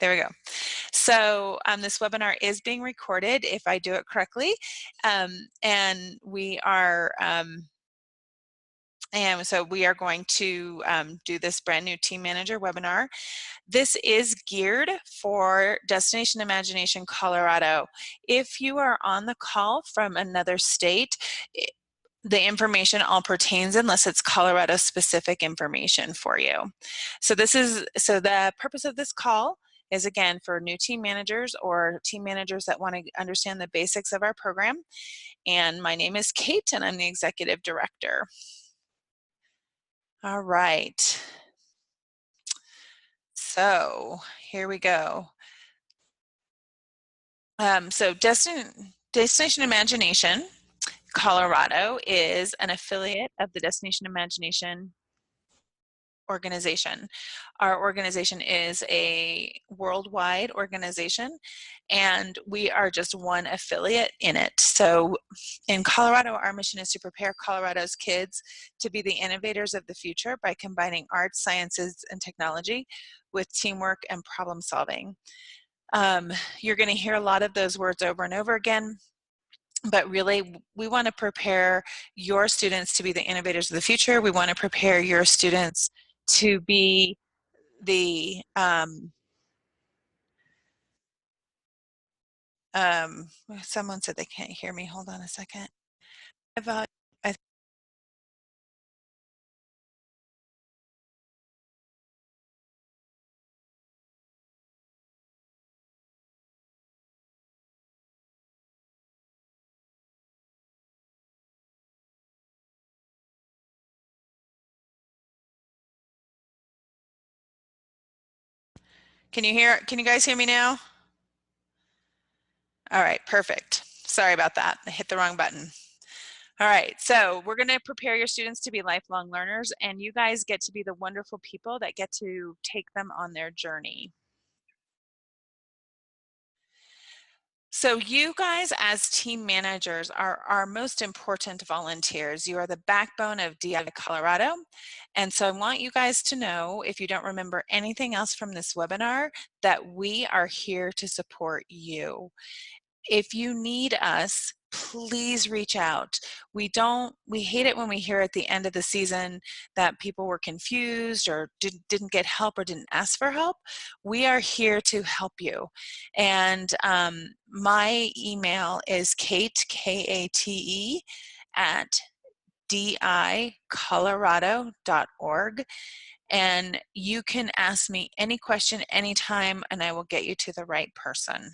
There we go. So this webinar is being recorded, if I do it correctly, and we are going to do this brand new Team Manager webinar. This is geared for Destination Imagination Colorado. If you are on the call from another state, the information all pertains unless it's Colorado specific information for you. So the purpose of this call is, again, for new team managers or team managers that want to understand the basics of our program. And my name is Kate, and I'm the Executive Director. All right. So here we go. So Destination Imagination Colorado is an affiliate of the Destination Imagination organization. Our organization is a worldwide organization, and we are just one affiliate in it. So in Colorado, our mission is to prepare Colorado's kids to be the innovators of the future by combining arts, sciences, and technology with teamwork and problem solving. You're going to hear a lot of those words over and over again. But really, we want to prepare your students to be the innovators of the future. We want to prepare your students to be the someone said they can't hear me. Hold on a second. Can you guys hear me now? All right, perfect. Sorry about that. I hit the wrong button. All right, so we're going to prepare your students to be lifelong learners, and you guys get to be the wonderful people that get to take them on their journey. So you guys as team managers are our most important volunteers. You are the backbone of DI Colorado. And so I want you guys to know, if you don't remember anything else from this webinar, that we are here to support you. If you need us, please reach out. We hate it when we hear at the end of the season that people were confused or didn't get help or didn't ask for help. We are here to help you. And my email is Kate, K-A-T-E, at dicolorado.org. And you can ask me any question anytime, and I will get you to the right person.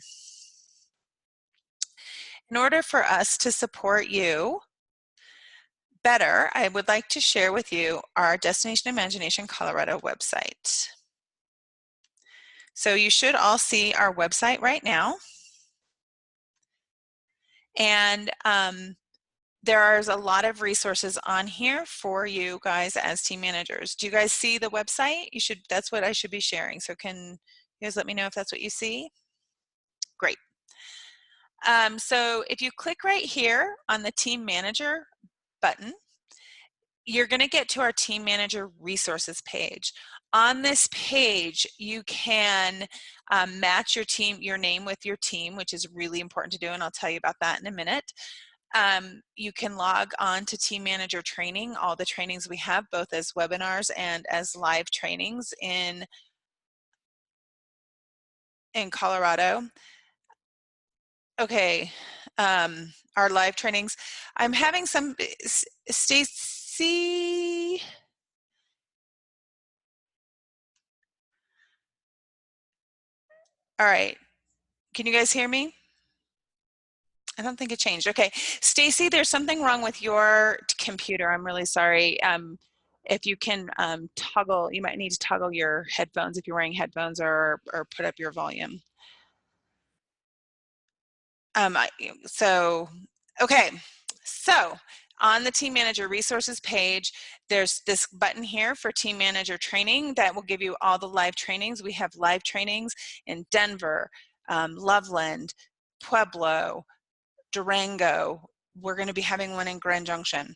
In order for us to support you better, I would like to share with you our Destination Imagination Colorado website. So you should all see our website right now. And there's a lot of resources on here for you guys as team managers. Do you guys see the website? That's what I should be sharing. So can you guys let me know if that's what you see? Great. So if you click right here on the Team Manager button, you're going to get to our Team Manager resources page. On this page, you can match your name with your team, which is really important to do, and I'll tell you about that in a minute. You can log on to Team Manager training, all the trainings we have, both as webinars and as live trainings in Colorado. Okay, our live trainings. I'm having some, Stacy. All right, can you guys hear me? I don't think it changed. Okay, Stacy, there's something wrong with your computer. I'm really sorry. If you can toggle, you might need to toggle your headphones if you're wearing headphones, or put up your volume. Okay, so on the Team Manager resources page, there's this button here for Team Manager training that will give you all the live trainings. We have live trainings in Denver, Loveland, Pueblo, Durango. We're going to be having one in Grand Junction.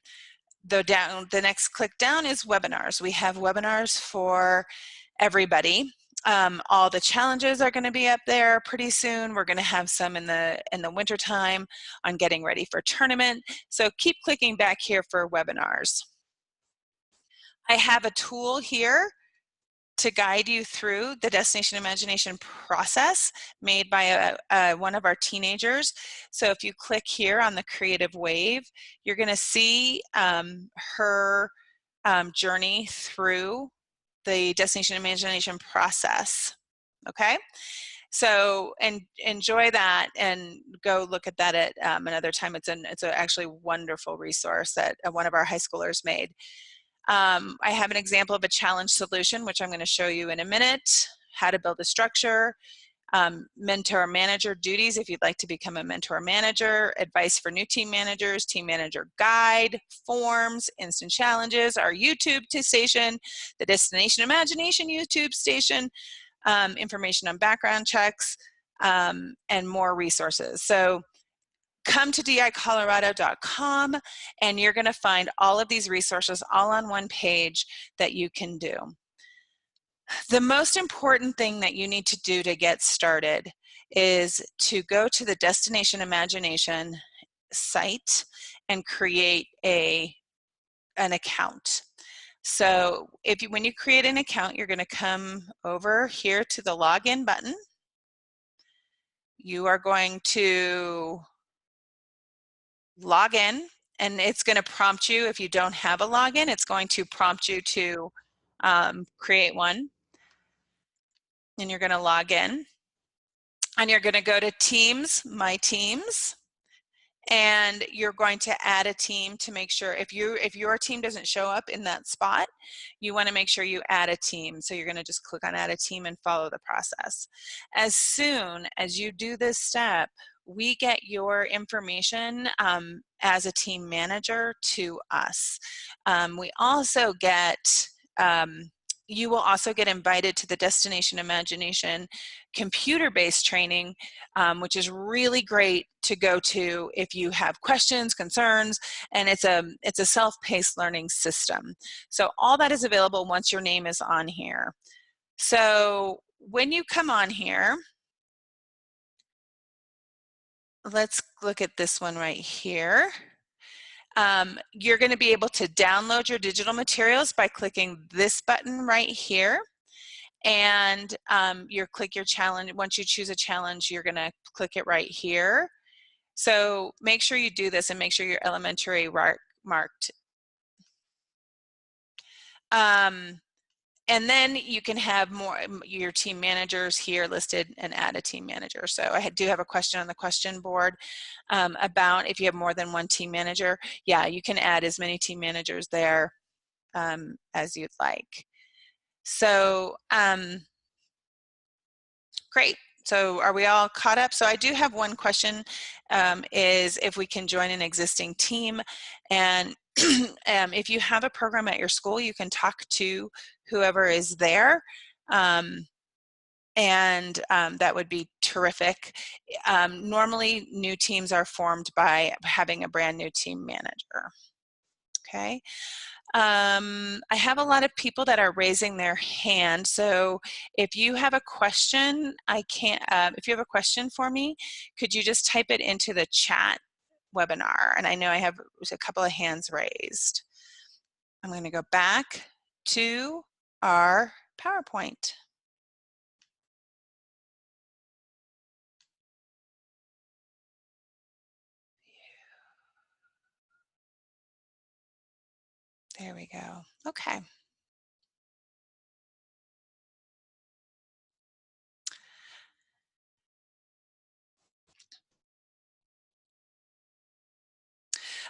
The next click down is webinars. We have webinars for everybody. All the challenges are going to be up there pretty soon. We're going to have some in the winter time on getting ready for tournament. So keep clicking back here for webinars. I have a tool here to guide you through the Destination Imagination process made by one of our teenagers. So if you click here on the Creative Wave, you're going to see her journey through the Destination Imagination process. Okay, so enjoy that and go look at that at another time. It's a actually wonderful resource that one of our high schoolers made. I have an example of a challenge solution, which I'm going to show you in a minute, how to build a structure, mentor manager duties if you'd like to become a mentor manager, advice for new team managers, team manager guide, forms, instant challenges, our YouTube station, the Destination Imagination YouTube station, information on background checks, and more resources. So come to dicolorado.com and you're going to find all of these resources all on one page that you can do. The most important thing that you need to do to get started is to go to the Destination Imagination site and create an account. So when you create an account, you're going to come over here to the login button. You are going to log in, and it's going to prompt you. If you don't have a login, it's going to prompt you to create one. And you're going to log in. And you're going to go to Teams, My Teams. And you're going to add a team to make sure if your team doesn't show up in that spot, you want to make sure you add a team. So you're going to just click on add a team and follow the process. As soon as you do this step, we get your information as a team manager to us. We also get you will also get invited to the Destination Imagination computer-based training, which is really great to go to if you have questions, concerns, and it's a self-paced learning system. So all that is available once your name is on here. So when you come on here, let's look at this one right here. You're going to be able to download your digital materials by clicking this button right here. And click your challenge. Once you choose a challenge, you're going to click it right here. So make sure you do this and make sure you're elementary marked. And then you can have your team managers here listed and add a team manager. So I do have a question on the question board about if you have more than one team manager. Yeah, you can add as many team managers there as you'd like. So great. So are we all caught up? So I do have one question, is if we can join an existing team. And if you have a program at your school, you can talk to whoever is there. That would be terrific. Normally, new teams are formed by having a brand new team manager. Okay. I have a lot of people that are raising their hand. So if you have a question, if you have a question for me, could you just type it into the chat webinar? And I know I have a couple of hands raised. I'm going to go back to our PowerPoint. There we go. Okay.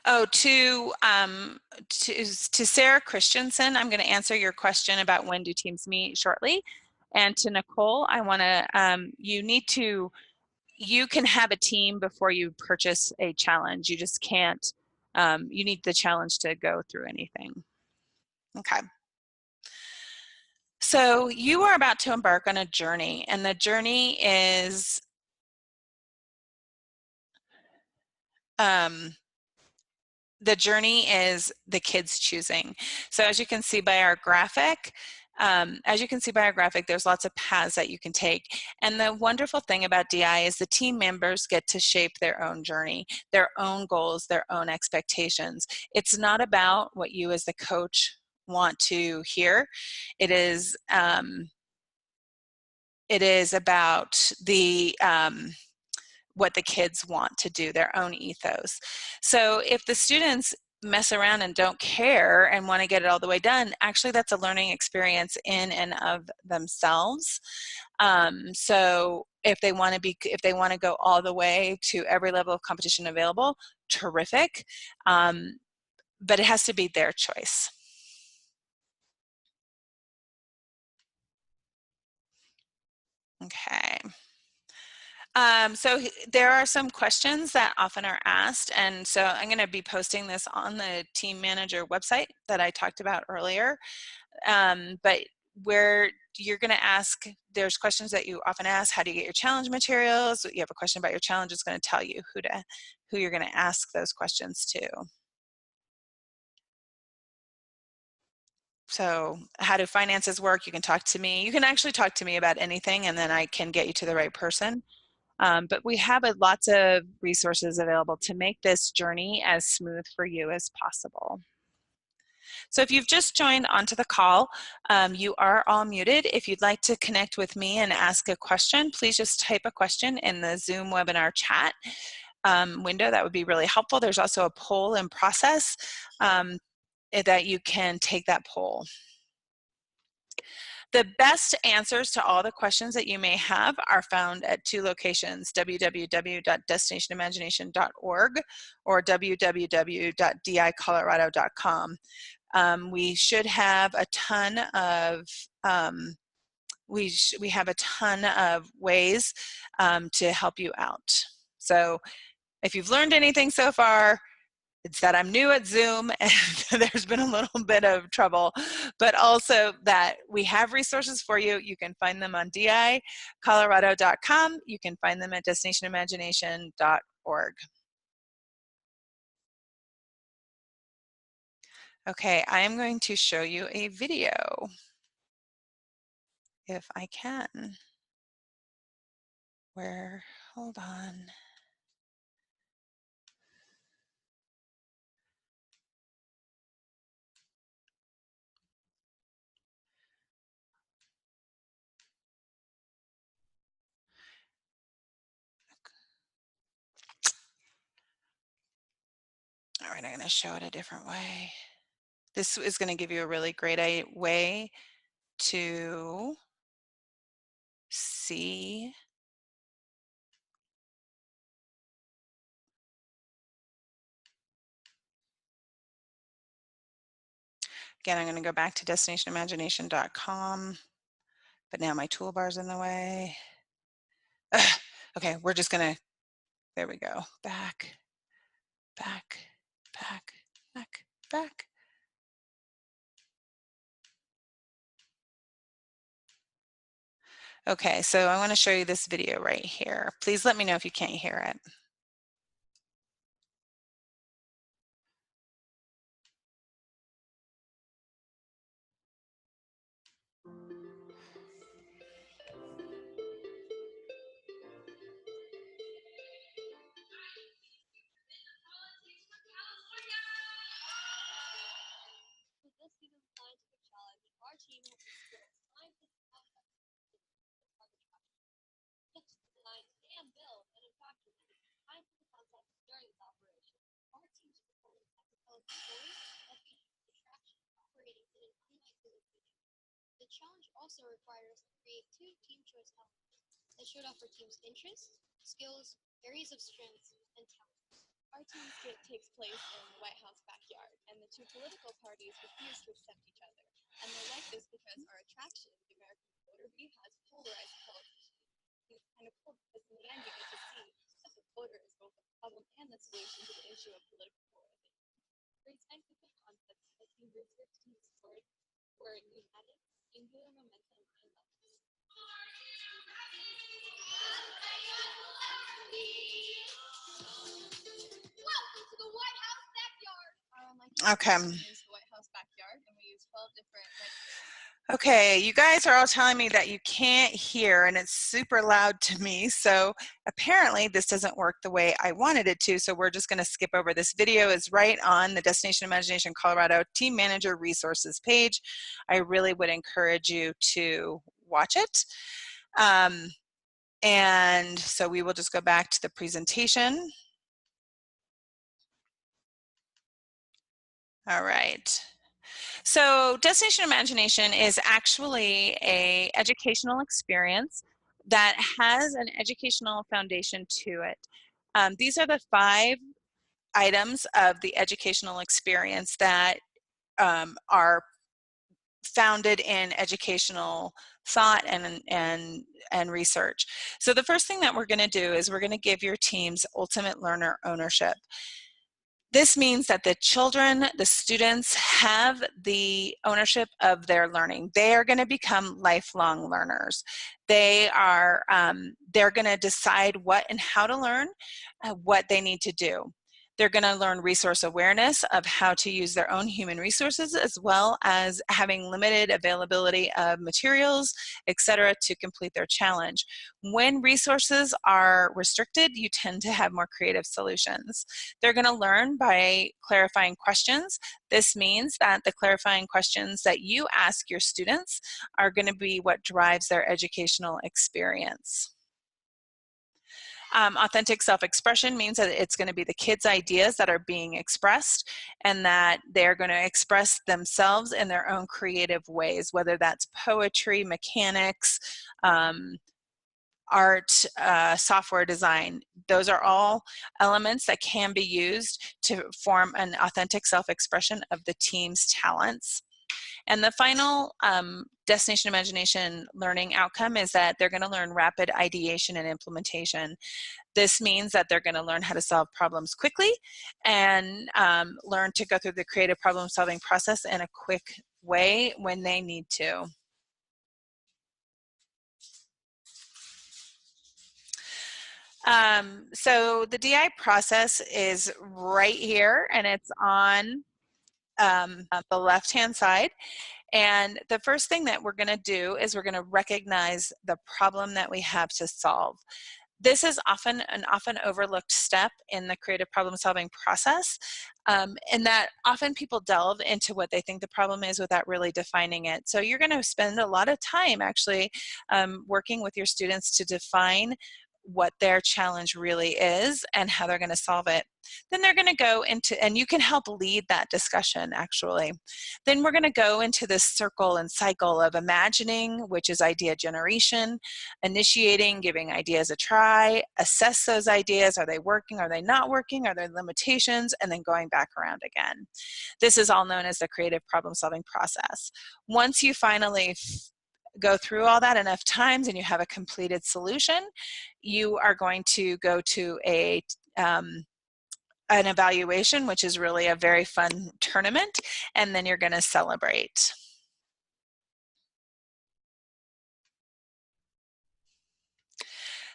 Oh, to Sarah Christensen, I'm going to answer your question about when do teams meet shortly. And to Nicole, I want to, you can have a team before you purchase a challenge. You just can't, you need the challenge to go through anything. Okay. So you are about to embark on a journey, and the journey is the kids choosing. So as you can see by our graphic, As you can see by our graphic, there's lots of paths that you can take. And the wonderful thing about DI is the team members get to shape their own journey, their own goals, their own expectations. It's not about what you as the coach want to hear. It is about the what the kids want to do, their own ethos. So if the students mess around and don't care and want to get it all the way done, actually that's a learning experience in and of themselves. So if they want to go all the way to every level of competition available, terrific. But it has to be their choice. Okay. So there are some questions that often are asked, and so I'm going to be posting this on the Team Manager website that I talked about earlier. But where you're going to ask, there's questions that you often ask: how do you get your challenge materials? You have a question about your challenge, it's going to tell you who you're going to ask those questions to. So how do finances work? You can talk to me. You can actually talk to me about anything, and then I can get you to the right person. But we have lots of resources available to make this journey as smooth for you as possible. So if you've just joined onto the call, you are all muted. If you'd like to connect with me and ask a question, please just type a question in the Zoom webinar chat window. That would be really helpful. There's also a poll in process that you can take that poll. The best answers to all the questions that you may have are found at two locations: www.destinationimagination.org or www.dicolorado.com. We should have a ton of we have a ton of ways to help you out. So if you've learned anything so far, it's that I'm new at Zoom and there's been a little bit of trouble, but also that we have resources for you. You can find them on dicolorado.com. You can find them at destinationimagination.org. Okay, I am going to show you a video, if I can. Hold on. All right, I'm going to show it a different way. This is going to give you a really great way to see. Again, I'm going to go back to destinationimagination.com, but now my toolbar's in the way. Ugh. Okay, we're just going to, there we go, back, back, back, back, back. Okay, so I want to show you this video right here. Please let me know if you can't hear it. The challenge also required us to create two team choice elements that should offer teams' interests, skills, areas of strength, and talent. Our team's skit takes place in the White House backyard, and the two political parties refuse to accept each other. And they're like this because our attraction, the American voter bee, has polarized politics. It's kind of cool because in the end you get to see that the voter is both the problem and the solution to the issue of political polarization. Great scientific concepts that team research team support were pneumatic, angular momentum, and levels. Welcome to the White House backyard. Okay. The White House backyard, and we use 12 different Okay, you guys are all telling me that you can't hear and it's super loud to me, so apparently this doesn't work the way I wanted it to, so we're just going to skip over. This video is right on the Destination Imagination Colorado Team Manager Resources page. I really would encourage you to watch it. And so we will just go back to the presentation. All right. So Destination Imagination is actually an educational experience that has an educational foundation to it. These are the 5 items of the educational experience that are founded in educational thought and research. So the first thing that we're going to do is we're going to give your teams ultimate learner ownership. This means that the children, the students, have the ownership of their learning. They are going to become lifelong learners. They're going to decide what and how to learn, what they need to do. They're going to learn resource awareness of how to use their own human resources, as well as having limited availability of materials, etc., to complete their challenge. When resources are restricted, you tend to have more creative solutions. They're going to learn by clarifying questions. This means that the clarifying questions that you ask your students are going to be what drives their educational experience. Authentic self-expression means that it's going to be the kids' ideas that are being expressed, and that they're going to express themselves in their own creative ways, whether that's poetry, mechanics, art, software design. Those are all elements that can be used to form an authentic self-expression of the team's talents. And the final Destination Imagination learning outcome is that they're going to learn rapid ideation and implementation. This means that they're going to learn how to solve problems quickly and learn to go through the creative problem solving process in a quick way when they need to. So the DI process is right here, and it's on the left-hand side. And the first thing that we're going to do is we're going to recognize the problem that we have to solve. This is often an overlooked step in the creative problem solving process, in that often people delve into what they think the problem is without really defining it. So you're going to spend a lot of time actually working with your students to define what their challenge really is and how they're going to solve it. Then they're going to go into, and you can help lead that discussion actually. Then we're going to go into this circle and cycle of imagining, which is idea generation, initiating, giving ideas a try, assess those ideas. Are they working? Are they not working? Are there limitations? And then going back around again. This is all known as the creative problem solving process. Once you finally go through all that enough times and you have a completed solution, you are going to go to an evaluation, which is really a very fun tournament, and then you're going to celebrate.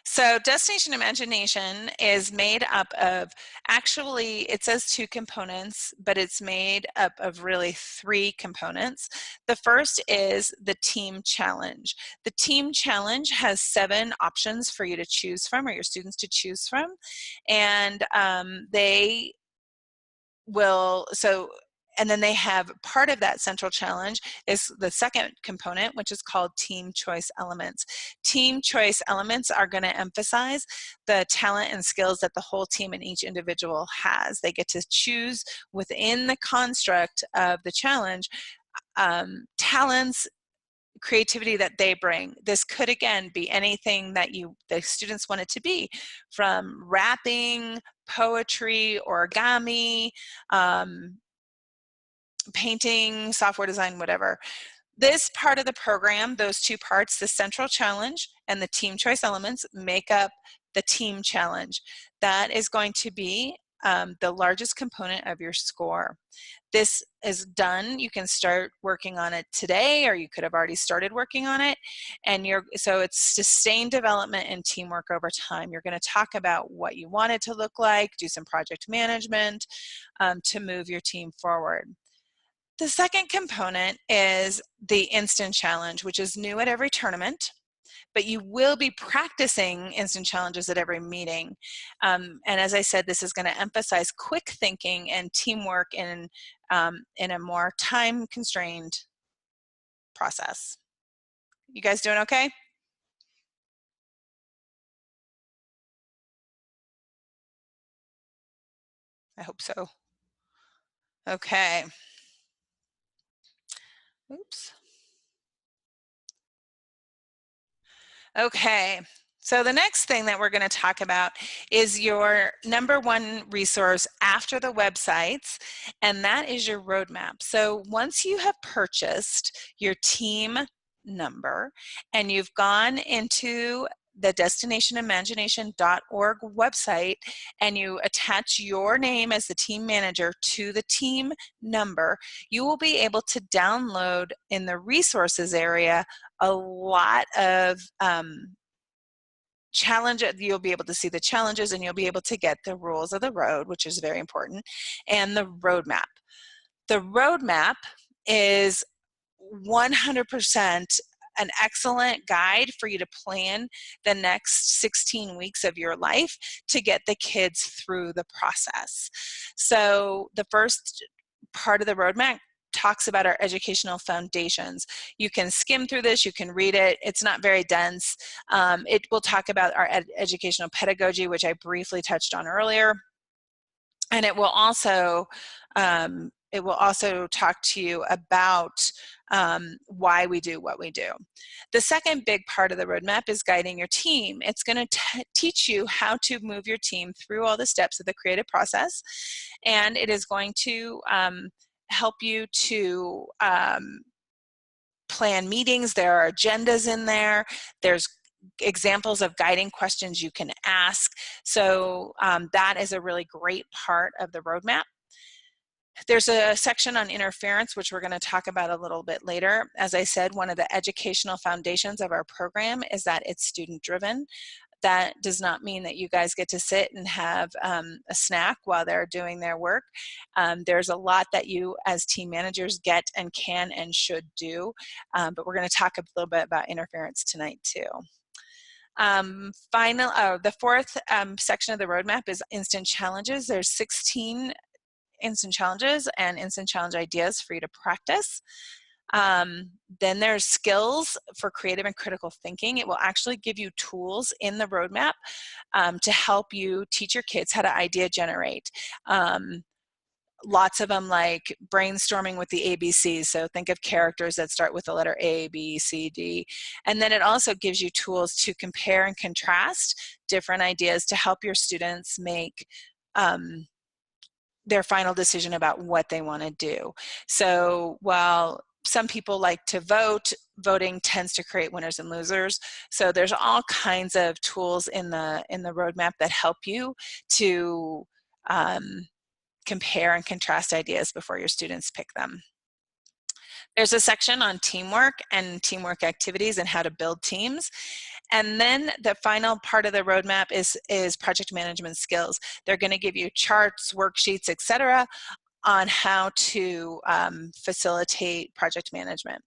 So Destination Imagination is made up of, actually it says 2 components, but it's made up of really 3 components. The first is the team challenge. The team challenge has 7 options for you to choose from, or your students to choose from, and they will, and then they have part of that central challenge is the second component, which is called team choice elements. Team choice elements are going to emphasize the talent and skills that the whole team and each individual has. They get to choose within the construct of the challenge talents, creativity that they bring. This could again be anything that the students want it to be, from rapping, poetry, origami, painting, software design, whatever. This part of the program, those 2 parts, the central challenge and the team choice elements, make up the team challenge. That is going to be the largest component of your score. This is done. You can start working on it today, or you could have already started working on it. And so it's sustained development and teamwork over time. You're going to talk about what you want it to look like, do some project management to move your team forward. The second component is the instant challenge, which is new at every tournament, but you will be practicing instant challenges at every meeting. And as I said, this is going to emphasize quick thinking and teamwork in a more time-constrained process. You guys doing okay? I hope so. Okay. Oops. Okay. So the next thing that we're going to talk about is your number one resource after the websites, and that is your roadmap. So once you have purchased your team number and you've gone into the destinationimagination.org website and you attach your name as the team manager to the team number, you will be able to download in the resources area a lot of challenge. You'll be able to see the challenges and you'll be able to get the rules of the road, which is very important, and the roadmap. The roadmap is 100% an excellent guide for you to plan the next 16 weeks of your life to get the kids through the process. So the first part of the roadmap talks about our educational foundations. You can skim through this, you can read it, it's not very dense. It will talk about our educational pedagogy, which I briefly touched on earlier, and it will also talk to you about why we do what we do. The second big part of the roadmap is guiding your team. It's going to teach you how to move your team through all the steps of the creative process, and it is going to help you to plan meetings. There are agendas in there. There's examples of guiding questions you can ask. So that is a really great part of the roadmap. There's a section on interference, which we're going to talk about a little bit later. As I said, one of the educational foundations of our program is that it's student-driven. That does not mean that you guys get to sit and have a snack while they're doing their work. There's a lot that you as team managers get and can and should do, but we're going to talk a little bit about interference tonight too. The fourth section of the roadmap is instant challenges. There's 16 instant challenges and instant challenge ideas for you to practice. Then there's skills for creative and critical thinking. It will actually give you tools in the roadmap to help you teach your kids how to idea generate. Lots of them like brainstorming with the ABCs. So think of characters that start with the letter A, B, C, D. And then it also gives you tools to compare and contrast different ideas to help your students make their final decision about what they want to do. So while some people like to vote, voting tends to create winners and losers. So there's all kinds of tools in the roadmap that help you to compare and contrast ideas before your students pick them. There's a section on teamwork and teamwork activities and how to build teams. And then the final part of the roadmap is project management skills. They're going to give you charts, worksheets, etc., on how to facilitate project management.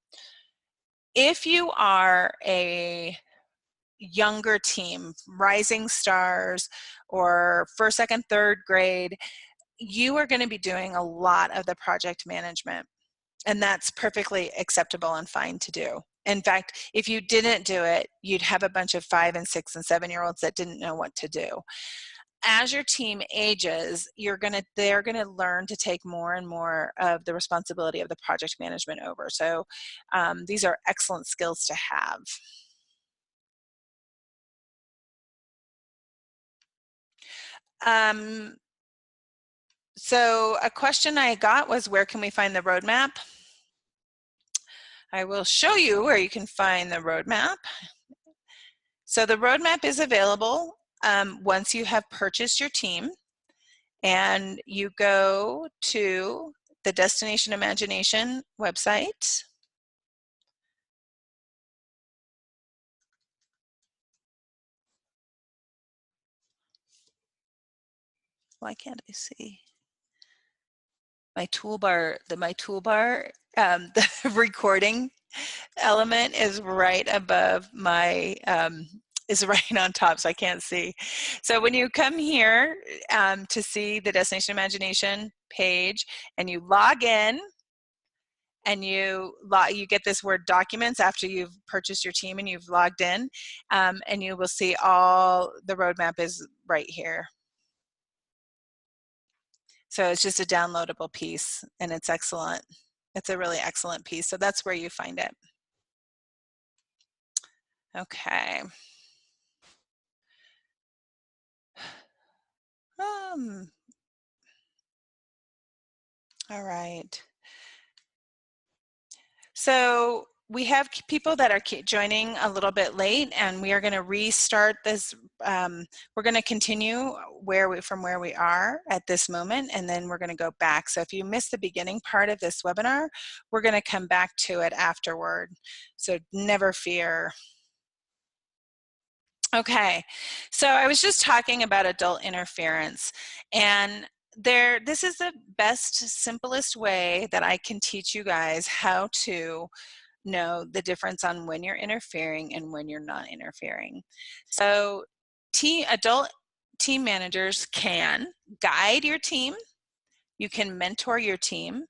If you are a younger team, rising stars, or first, second, third grade, you are going to be doing a lot of the project management. And that's perfectly acceptable and fine to do. In fact, if you didn't do it, you'd have a bunch of 5 and 6 and 7-year-olds that didn't know what to do. As your team ages, they're gonna learn to take more and more of the responsibility of the project management over. So these are excellent skills to have. So a question I got was, where can we find the roadmap? I will show you where you can find the roadmap. So the roadmap is available once you have purchased your team, and you go to the Destination Imagination website. Why can't I see? my toolbar, the recording element is right above my, is right on top, so I can't see. So when you come here to see the Destination Imagination page and you log in, and you get this word documents after you've purchased your team and you've logged in, and you will see all the roadmap is right here. So it's just a downloadable piece, and it's excellent. It's a really excellent piece. So that's where you find it. Okay. All right. So we have people that are joining a little bit late, and we are going to restart this. We're going to continue from where we are at this moment, and then we're going to go back. So if you missed the beginning part of this webinar, we're going to come back to it afterward. So never fear. Okay, so I was just talking about adult interference, and this is the best, simplest way that I can teach you guys how to know the difference on when you're interfering and when you're not interfering. So adult team managers can guide your team, you can mentor your team,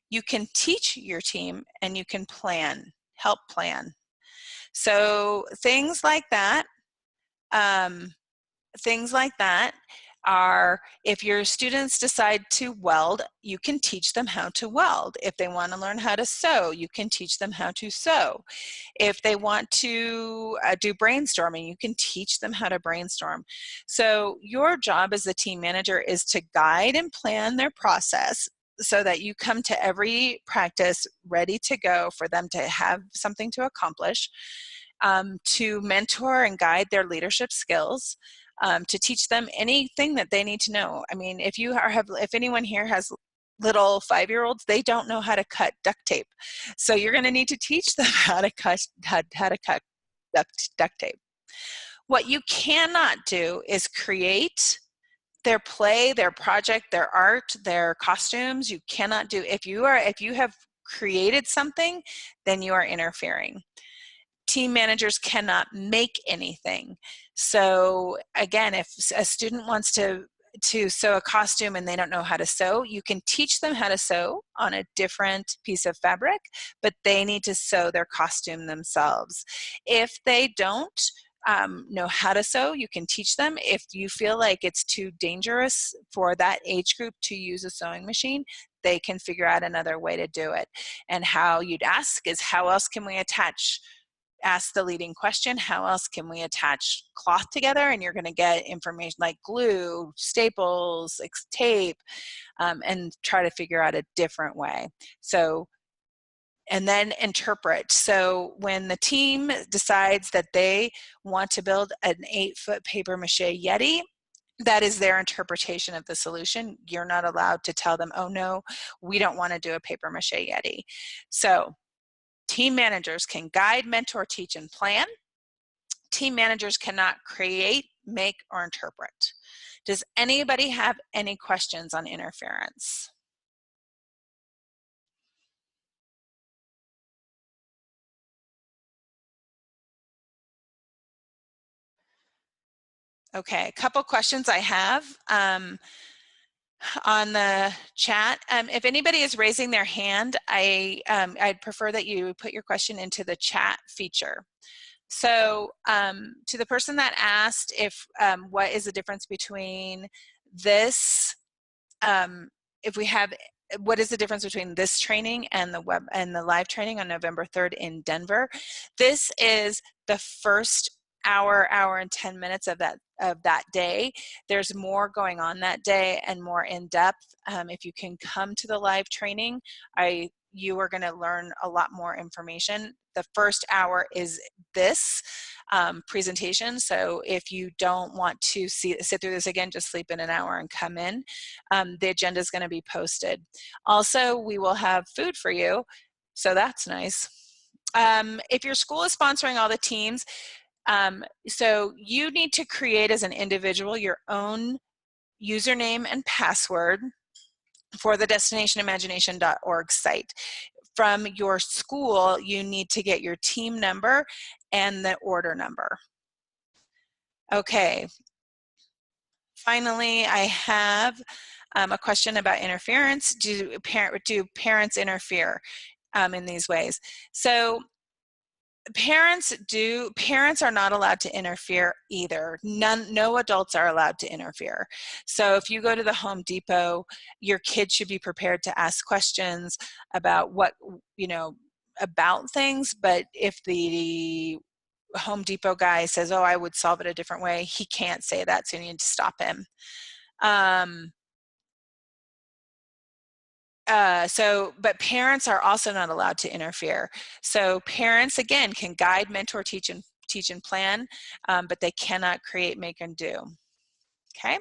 you can teach your team, and you can help plan. So things like that are, if your students decide to weld, you can teach them how to weld. If they want to learn how to sew, you can teach them how to sew. If they want to do brainstorming, you can teach them how to brainstorm. So your job as the team manager is to guide and plan their process so that you come to every practice ready to go for them to have something to accomplish, to mentor and guide their leadership skills, to teach them anything that they need to know. I mean, if anyone here has little 5-year-olds, they don't know how to cut duct tape. So you're going to need to teach them how to cut duct tape. What you cannot do is create their play, their project, their art, their costumes. You cannot do, if you have created something, then you are interfering. Team managers cannot make anything. So again, if a student wants to sew a costume and they don't know how to sew, you can teach them how to sew on a different piece of fabric, but they need to sew their costume themselves. If they don't know how to sew, you can teach them. If you feel like it's too dangerous for that age group to use a sewing machine, they can figure out another way to do it. And how you'd ask is, how else can we ask the leading question, how else can we attach cloth together? And you're going to get information like glue, staples, tape, and try to figure out a different way. So, and then interpret. So when the team decides that they want to build an 8-foot paper mache Yeti, that is their interpretation of the solution. You're not allowed to tell them, oh no, we don't want to do a paper mache Yeti. So team managers can guide, mentor, teach, and plan. Team managers cannot create, make, or interpret. Does anybody have any questions on interference? Okay, a couple questions I have on the chat. If anybody is raising their hand, I'd prefer that you put your question into the chat feature. So to the person that asked if what is the difference between this, what is the difference between this training and the live training on November 3rd in Denver? This is the first hour and 10 minutes of that day. There's more going on that day and more in depth. If you can come to the live training, you are going to learn a lot more information. The first hour is this presentation. So if you don't want to sit through this again, just sleep in an hour and come in. The agenda is going to be posted. Also, we will have food for you. So that's nice. If your school is sponsoring all the teams, so you need to create as an individual your own username and password for the destinationimagination.org site. From your school, you need to get your team number and the order number. Okay. Finally, I have a question about interference. Do parents interfere in these ways? So parents are not allowed to interfere either. No adults are allowed to interfere. So if you go to the Home Depot, your kids should be prepared to ask questions about about things, but if the Home Depot guy says, oh, I would solve it a different way, he can't say that, so you need to stop him. But parents are also not allowed to interfere. So parents, again, can guide, mentor, teach, and plan, but they cannot create, make, and do. Okay?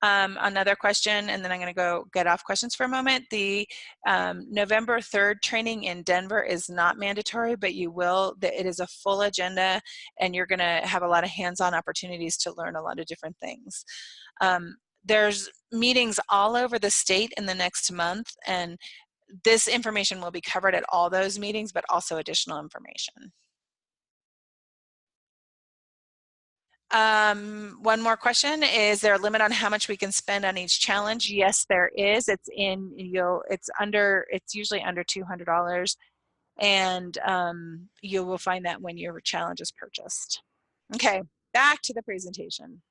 Another question, and then I'm going to go get off questions for a moment. The November 3rd training in Denver is not mandatory, but it is a full agenda, and you're going to have a lot of hands-on opportunities to learn a lot of different things. There's meetings all over the state in the next month, and this information will be covered at all those meetings, but also additional information. One more question: is there a limit on how much we can spend on each challenge? Yes, there is. It's usually under $200, and you will find that when your challenge is purchased. Okay, back to the presentation.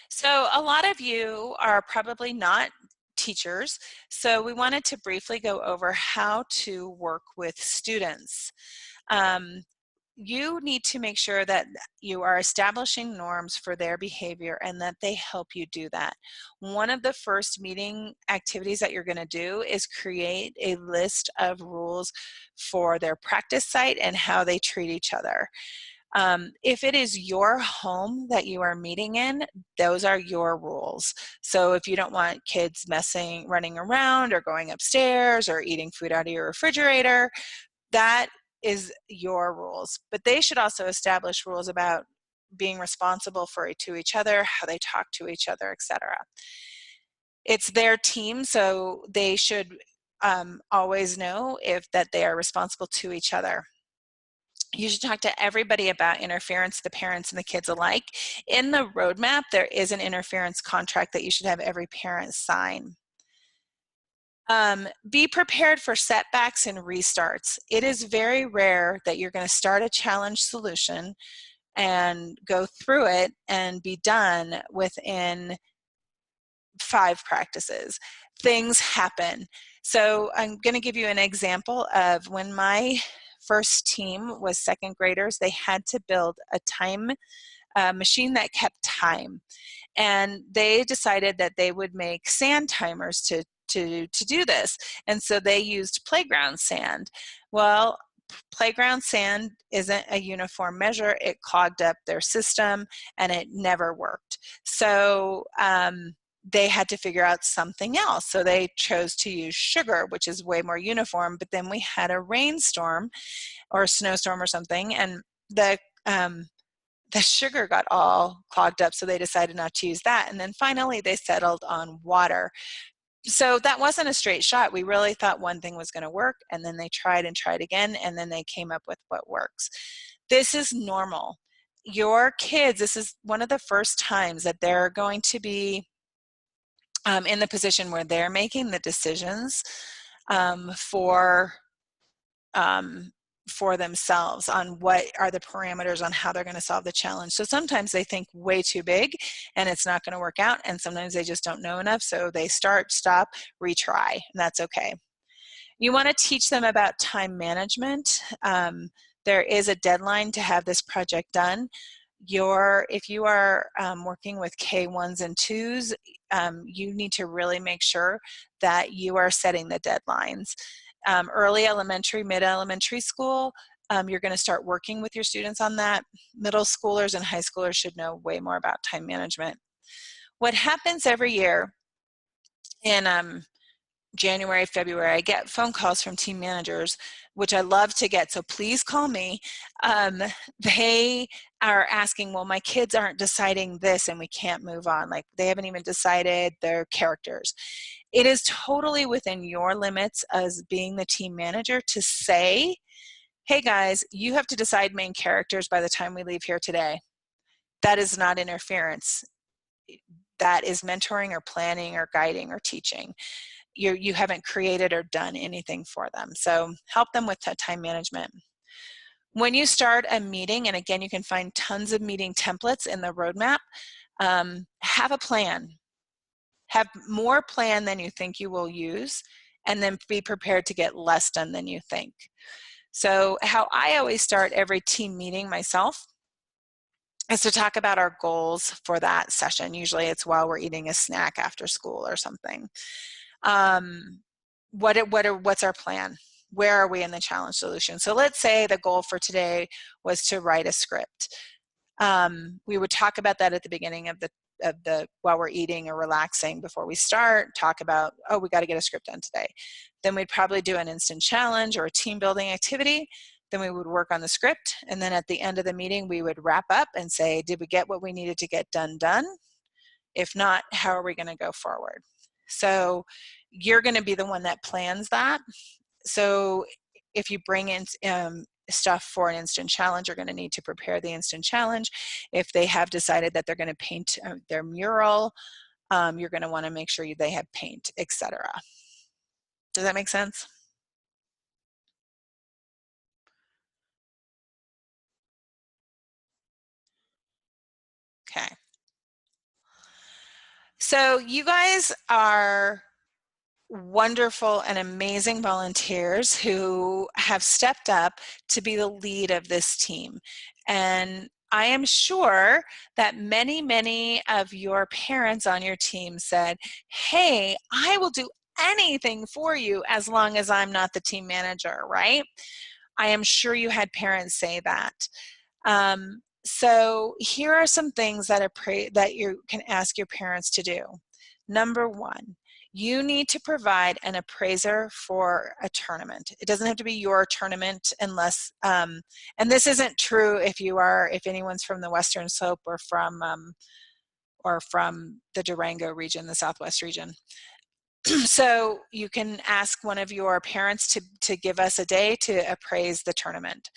So a lot of you are probably not teachers, so we wanted to briefly go over how to work with students. You need to make sure that you are establishing norms for their behavior and that they help you do that. One of the first meeting activities that you're going to do is create a list of rules for their practice site and how they treat each other. If it is your home that you are meeting in, those are your rules. So if you don't want kids running around or going upstairs or eating food out of your refrigerator, that is your rules. But they should also establish rules about being responsible to each other, how they talk to each other, etc. It's their team, so they should always know that they are responsible to each other. You should talk to everybody about interference, the parents and the kids alike. In the roadmap, there is an interference contract that you should have every parent sign. Be prepared for setbacks and restarts. It is very rare that you're going to start a challenge solution and go through it and be done within 5 practices. Things happen. So I'm going to give you an example of when my first team was 2nd graders. They had to build a time machine that kept time, and they decided that they would make sand timers to do this, and so they used playground sand. Well, playground sand isn't a uniform measure. It clogged up their system and it never worked. So they had to figure out something else. So they chose to use sugar, which is way more uniform, but then we had a rainstorm or a snowstorm or something, and the sugar got all clogged up, so they decided not to use that. And then finally they settled on water. So that wasn't a straight shot. We really thought one thing was going to work, and then they tried and tried again, and then they came up with what works. This is normal. Your kids, this is one of the first times that they're going to be in the position where they're making the decisions for themselves on what are the parameters on how they're going to solve the challenge. So sometimes they think way too big and it's not going to work out, and sometimes they just don't know enough, so they start, stop, retry, and that's okay. You want to teach them about time management. There is a deadline to have this project done. If you are working with K1s and 2s, you need to really make sure that you are setting the deadlines. Early elementary, mid-elementary school, you're going to start working with your students on that. Middle schoolers and high schoolers should know way more about time management. What happens every year in January, February, I get phone calls from team managers which I love to get, so please call me. They are asking, well, my kids aren't deciding this and we can't move on. Like they haven't even decided their characters. It is totally within your limits as being the team manager to say, hey guys, you have to decide main characters by the time we leave here today. That is not interference. That is mentoring or planning or guiding or teaching. You haven't created or done anything for them. So help them with time management. When you start a meeting, and again, you can find tons of meeting templates in the roadmap, have a plan. Have more plan than you think you will use, and then be prepared to get less done than you think. So how I always start every team meeting myself is to talk about our goals for that session. Usually it's while we're eating a snack after school or something. What's our plan? Where are we in the challenge solution? So let's say the goal for today was to write a script. We would talk about that at the beginning of the while we're eating or relaxing before we start, talk about, oh, we got to get a script done today. Then we'd probably do an instant challenge or a team building activity. Then we would work on the script, and then at the end of the meeting we would wrap up and say, did we get what we needed to get done? If not, how are we going to go forward? So you're going to be the one that plans that. So if you bring in stuff for an instant challenge, you're going to need to prepare the instant challenge. If they have decided that they're going to paint their mural, you're going to want to make sure they have paint, etc. Does that make sense? Okay. So you guys are wonderful and amazing volunteers who have stepped up to be the lead of this team. And I am sure that many of your parents on your team said, hey, I will do anything for you as long as I'm not the team manager, right? I am sure you had parents say that. So here are some things that you can ask your parents to do. Number one, you need to provide an appraiser for a tournament. It doesn't have to be your tournament unless, and this isn't true if anyone's from the Western Slope or from the Durango region, the Southwest region. So you can ask one of your parents to give us a day to appraise the tournament.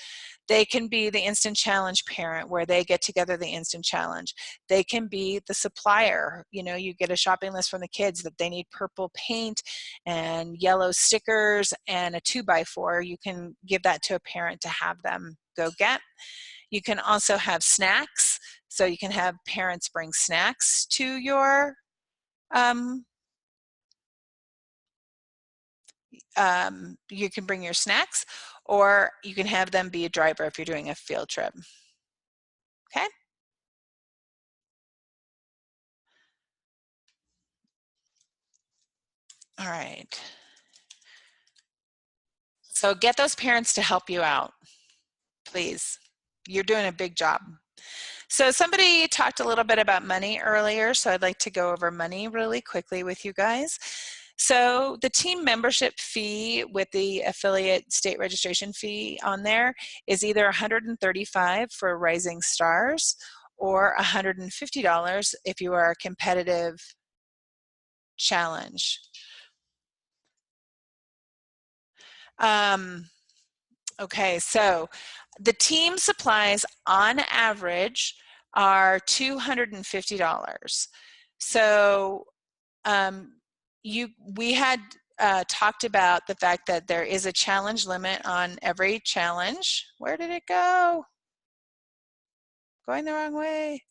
They can be the instant challenge parent where they get together the instant challenge. They can be the supplier. You know, you get a shopping list from the kids that they need purple paint and yellow stickers and a 2x4. You can give that to a parent to have them go get. You can also have snacks. So you can have parents bring snacks to your you can bring your snacks, or you can have them be a driver if you're doing a field trip. Okay? All right. So get those parents to help you out, please. You're doing a big job. So somebody talked a little bit about money earlier, so I'd like to go over money really quickly with you guys. So the team membership fee with the affiliate state registration fee on there is either $135 for Rising Stars or $150 if you are a competitive challenge. Okay, so the team supplies on average are $250. So we had talked about the fact that there is a challenge limit on every challenge. Where did it go? Going the wrong way.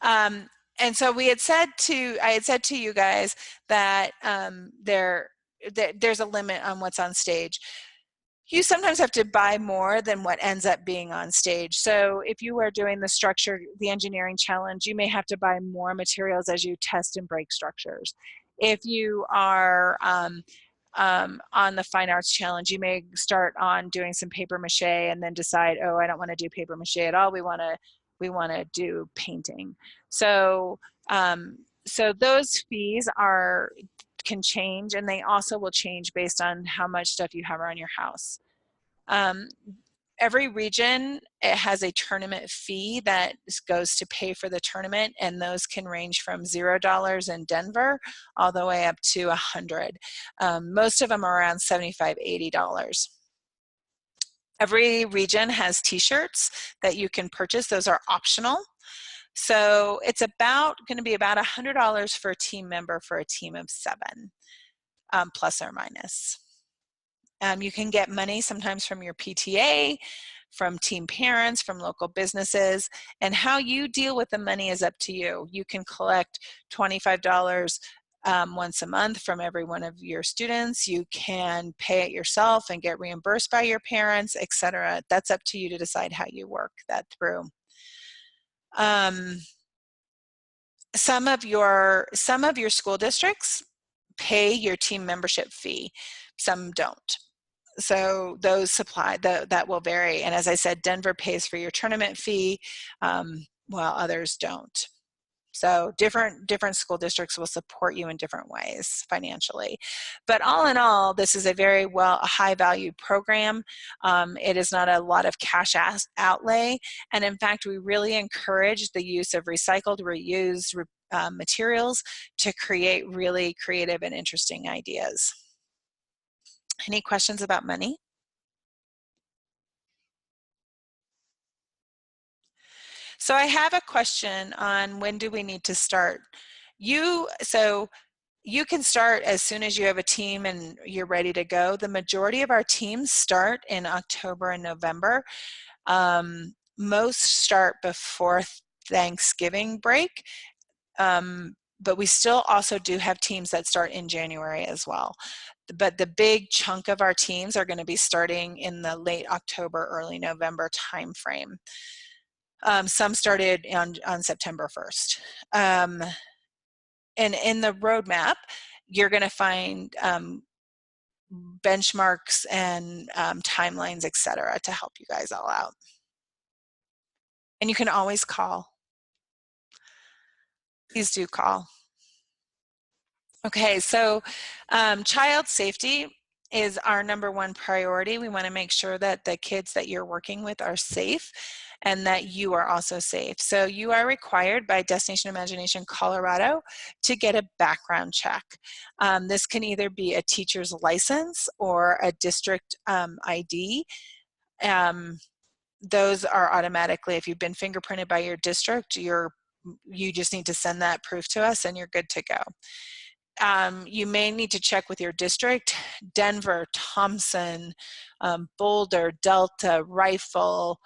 And so I had said to you guys that there's a limit on what's on stage. You sometimes have to buy more than what ends up being on stage. So if you are doing the engineering challenge, you may have to buy more materials as you test and break structures. If you are on the fine arts challenge, you may start on doing some paper mache and then decide, oh, I don't want to do paper mache at all. We want to do painting. So So those fees can change, and they also will change based on how much stuff you have around your house. Um, every region, it has a tournament fee that goes to pay for the tournament, and those can range from $0 in Denver all the way up to $100. Most of them are around $75, $80. Every region has t-shirts that you can purchase. Those are optional. So it's going to be about $100 for a team member for a team of 7, plus or minus. You can get money sometimes from your PTA, from team parents, from local businesses, and how you deal with the money is up to you. You can collect $25 once a month from every one of your students. You can pay it yourself and get reimbursed by your parents, etc. That's up to you to decide how you work that through. Some of your school districts pay your team membership fee. Some don't. So those that will vary. And as I said, Denver pays for your tournament fee, while others don't. So different school districts will support you in different ways financially. But all in all, this is a high value program. It is not a lot of cash outlay. And in fact, we really encourage the use of recycled, reused materials to create really creative and interesting ideas. Any questions about money? So I have a question on when do we need to start? So you can start as soon as you have a team and you're ready to go. The majority of our teams start in October and November. Most start before Thanksgiving break, but we still also do have teams that start in January as well. But the big chunk of our teams are going to be starting in the late October, early November timeframe. Some started on September 1st. And in the roadmap, you're going to find benchmarks and timelines, etc., to help you guys all out. And you can always call. Please do call. Okay, so child safety is our #1 priority. We want to make sure that the kids that you're working with are safe and that you are also safe. So you are required by Destination Imagination Colorado to get a background check. This can either be a teacher's license or a district ID. Those are automatically, if you've been fingerprinted by your district, you just need to send that proof to us and you're good to go. You may need to check with your district. Denver, Thompson, Boulder, Delta, Rifle,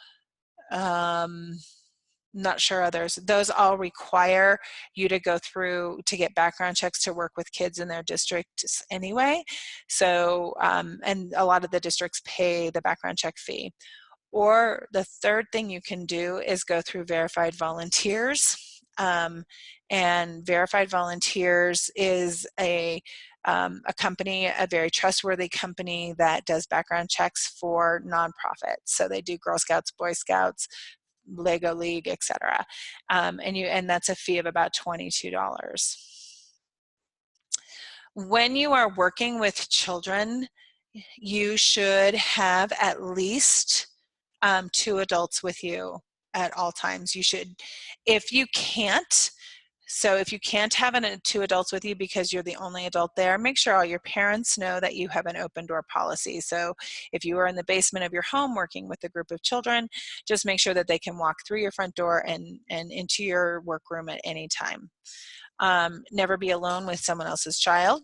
not sure others. Those all require you to go through to get background checks to work with kids in their districts anyway. So, and a lot of the districts pay the background check fee. Or the third thing you can do is go through Verified Volunteers. And Verified Volunteers is a company, a very trustworthy company that does background checks for nonprofits. So they do Girl Scouts, Boy Scouts, Lego League, etc. And that's a fee of about $22. When you are working with children, you should have at least 2 adults with you at all times. You should, if you can't have 2 adults with you because you're the only adult there, make sure all your parents know that you have an open door policy. So if you are in the basement of your home working with a group of children, just make sure that they can walk through your front door and into your workroom at any time. Never be alone with someone else's child.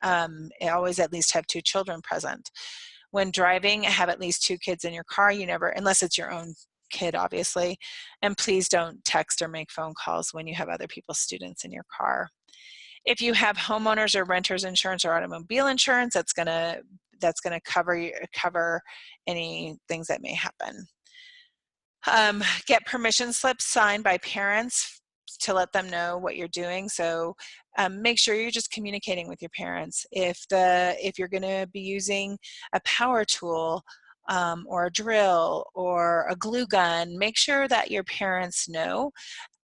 Always at least have 2 children present. When driving, have at least 2 kids in your car. Unless it's your own kid, obviously. And please don't text or make phone calls when you have other people's students in your car. If you have homeowners or renters insurance or automobile insurance, that's gonna cover any things that may happen. Get permission slips signed by parents to let them know what you're doing. So make sure you're just communicating with your parents. If you're going to be using a power tool or a drill or a glue gun, make sure that your parents know.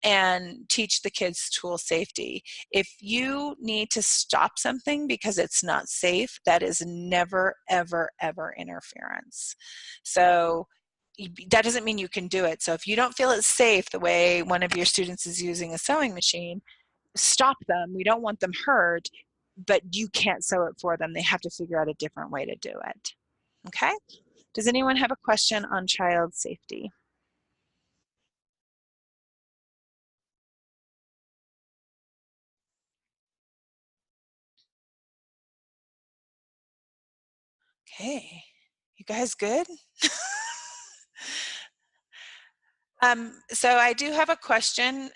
and teach the kids tool safety. If you need to stop something because it's not safe, that is never, ever, ever interference. So that doesn't mean you can do it. So if you don't feel it's safe the way one of your students is using a sewing machine, stop them. We don't want them hurt, but you can't sew it for them. They have to figure out a different way to do it. Okay? Does anyone have a question on child safety? Okay, you guys good? So I do have a question.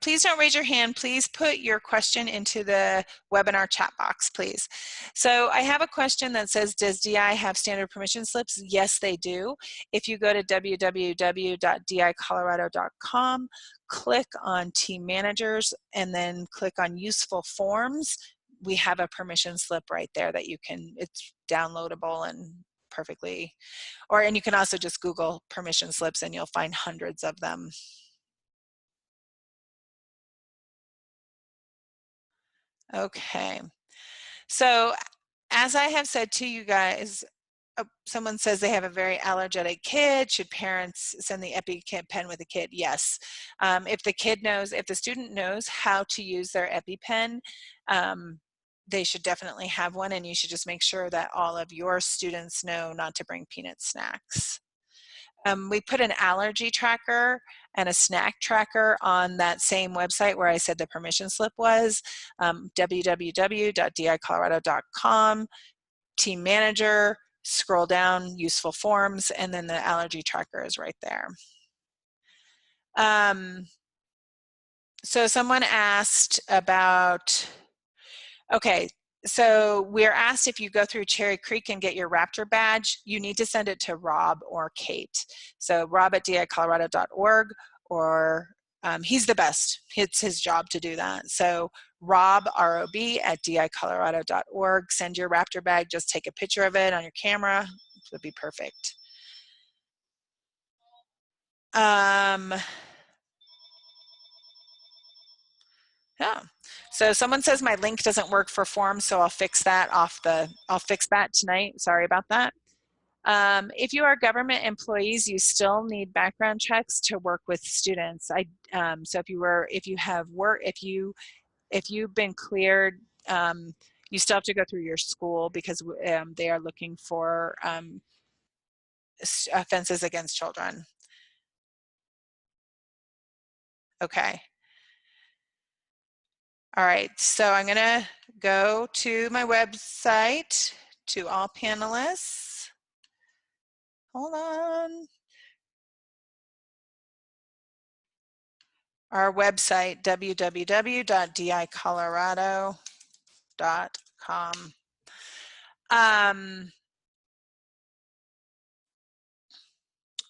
Please don't raise your hand. Please put your question into the webinar chat box, please. So I have a question that says, does DI have standard permission slips? Yes, they do. If you go to www.dicolorado.com, click on Team Managers, and then click on Useful Forms, we have a permission slip right there that you can, it's downloadable and perfectly, and you can also just Google permission slips and you'll find hundreds of them. Okay, so as I have said to you guys, someone says they have a very allergic kid. Should parents send the EpiPen with the kid? Yes. If the student knows how to use their EpiPen, they should definitely have one, and you should just make sure that all of your students know not to bring peanut snacks. We put an allergy tracker and a snack tracker on that same website where I said the permission slip was, www.dicolorado.com, Team Manager, scroll down, Useful Forms, and then the allergy tracker is right there. So someone asked about, okay, so we're asked if you go through Cherry Creek and get your Raptor badge, you need to send it to Rob or Kate. So rob@dicolorado.org, or he's the best. It's his job to do that. So Rob, R-O-B, @dicolorado.org. Send your Raptor bag. Just take a picture of it on your camera. It would be perfect. Yeah. So someone says my link doesn't work for forms, so I'll fix that I'll fix that tonight. Sorry about that. If you are government employees, you still need background checks to work with students. So if you've been cleared, you still have to go through your school because they are looking for offenses against children. Okay. All right, so I'm gonna go to my website, to all panelists. Hold on. Our website, www.dicolorado.com.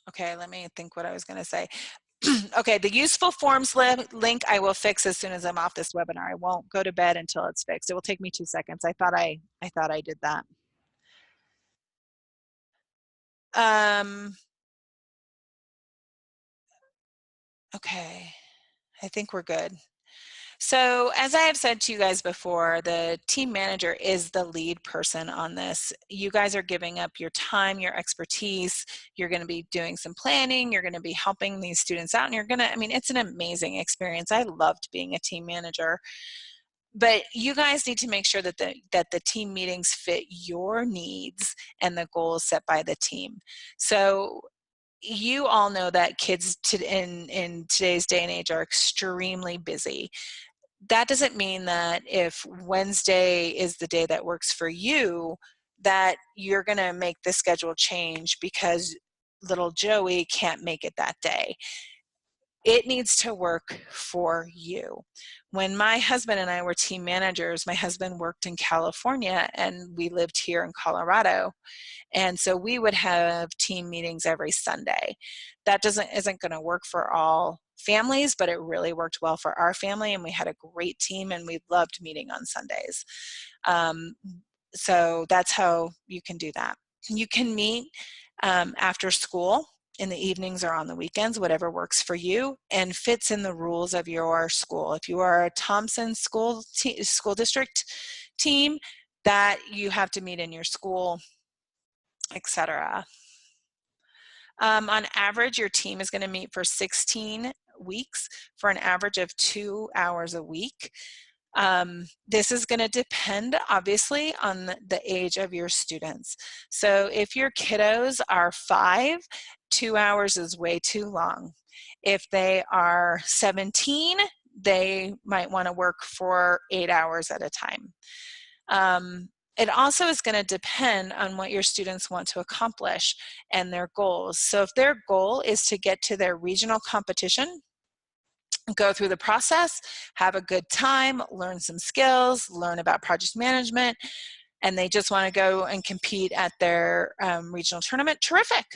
Okay, let me think what I was gonna say. Okay, the useful forms link I will fix as soon as I'm off this webinar. I won't go to bed until it's fixed. It will take me 2 seconds. I thought I did that. Okay, I think we're good. So as I have said to you guys before, the team manager is the lead person on this. You guys are giving up your time, your expertise. You're going to be doing some planning. You're going to be helping these students out. And you're going to, I mean, it's an amazing experience. I loved being a team manager. But you guys need to make sure that the team meetings fit your needs and the goals set by the team. So you all know that kids in today's day and age are extremely busy. That doesn't mean that if Wednesday is the day that works for you, that you're going to make the schedule change because little Joey can't make it that day. It needs to work for you. When my husband and I were team managers, my husband worked in California and we lived here in Colorado. And so we would have team meetings every Sunday. That isn't going to work for all families, but it really worked well for our family, and we had a great team and we loved meeting on Sundays. So that's how you can do that. You can meet after school in the evenings or on the weekends, whatever works for you and fits in the rules of your school. If you are a Thompson school district team, that you have to meet in your school, etc. On average, your team is going to meet for 16 weeks for an average of 2 hours a week. This is going to depend, obviously, on the age of your students. So if your kiddos are 5, 2 hours is way too long. If they are 17, they might want to work for 8 hours at a time. It also is going to depend on what your students want to accomplish and their goals. So if their goal is to get to their regional competition, go through the process, have a good time, learn some skills, learn about project management, and they just want to go and compete at their regional tournament, terrific.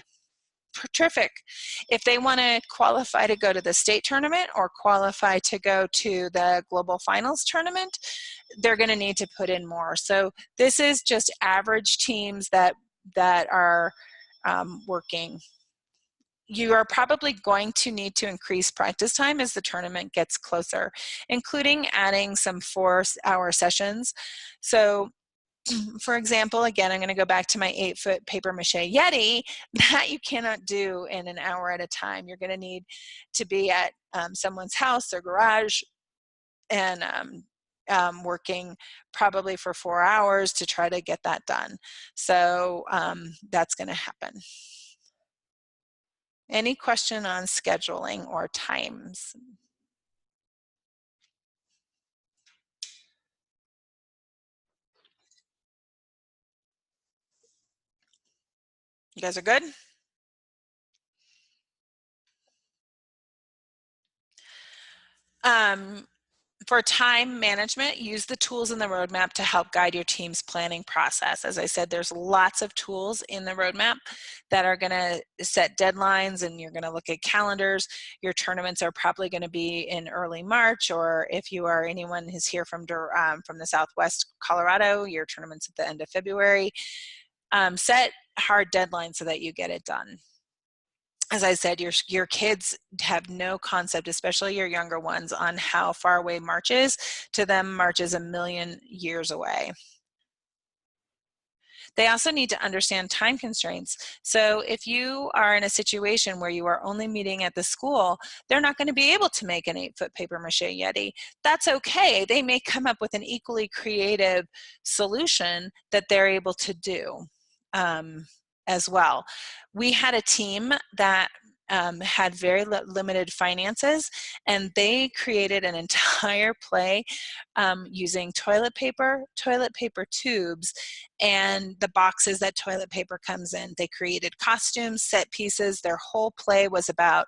If they want to qualify to go to the state tournament or qualify to go to the global finals tournament, they're going to need to put in more. So this is just average teams that are working. You are probably going to need to increase practice time as the tournament gets closer, including adding some 4-hour sessions. So for example, again, I'm going to go back to my 8-foot paper mache Yeti that you cannot do in an hour at a time. You're going to need to be at someone's house or garage and working probably for 4 hours to try to get that done. So that's going to happen. Any question on scheduling or times? You guys are good? For time management, use the tools in the roadmap to help guide your team's planning process. As I said, there's lots of tools in the roadmap that are going to set deadlines, and you're going to look at calendars. Your tournaments are probably going to be in early March, or if you are anyone who's here from the Southwest Colorado, your tournament's at the end of February. Set hard deadlines so that you get it done. As I said, your kids have no concept, especially your younger ones, on how far away March is. To them, March is a million years away. They also need to understand time constraints. So if you are in a situation where you are only meeting at the school, they're not going to be able to make an 8-foot paper mache Yeti. That's okay. They may come up with an equally creative solution that they're able to do. As well. We had a team that had very limited finances, and they created an entire play using toilet paper tubes, and the boxes that toilet paper comes in. They created costumes, set pieces. Their whole play was about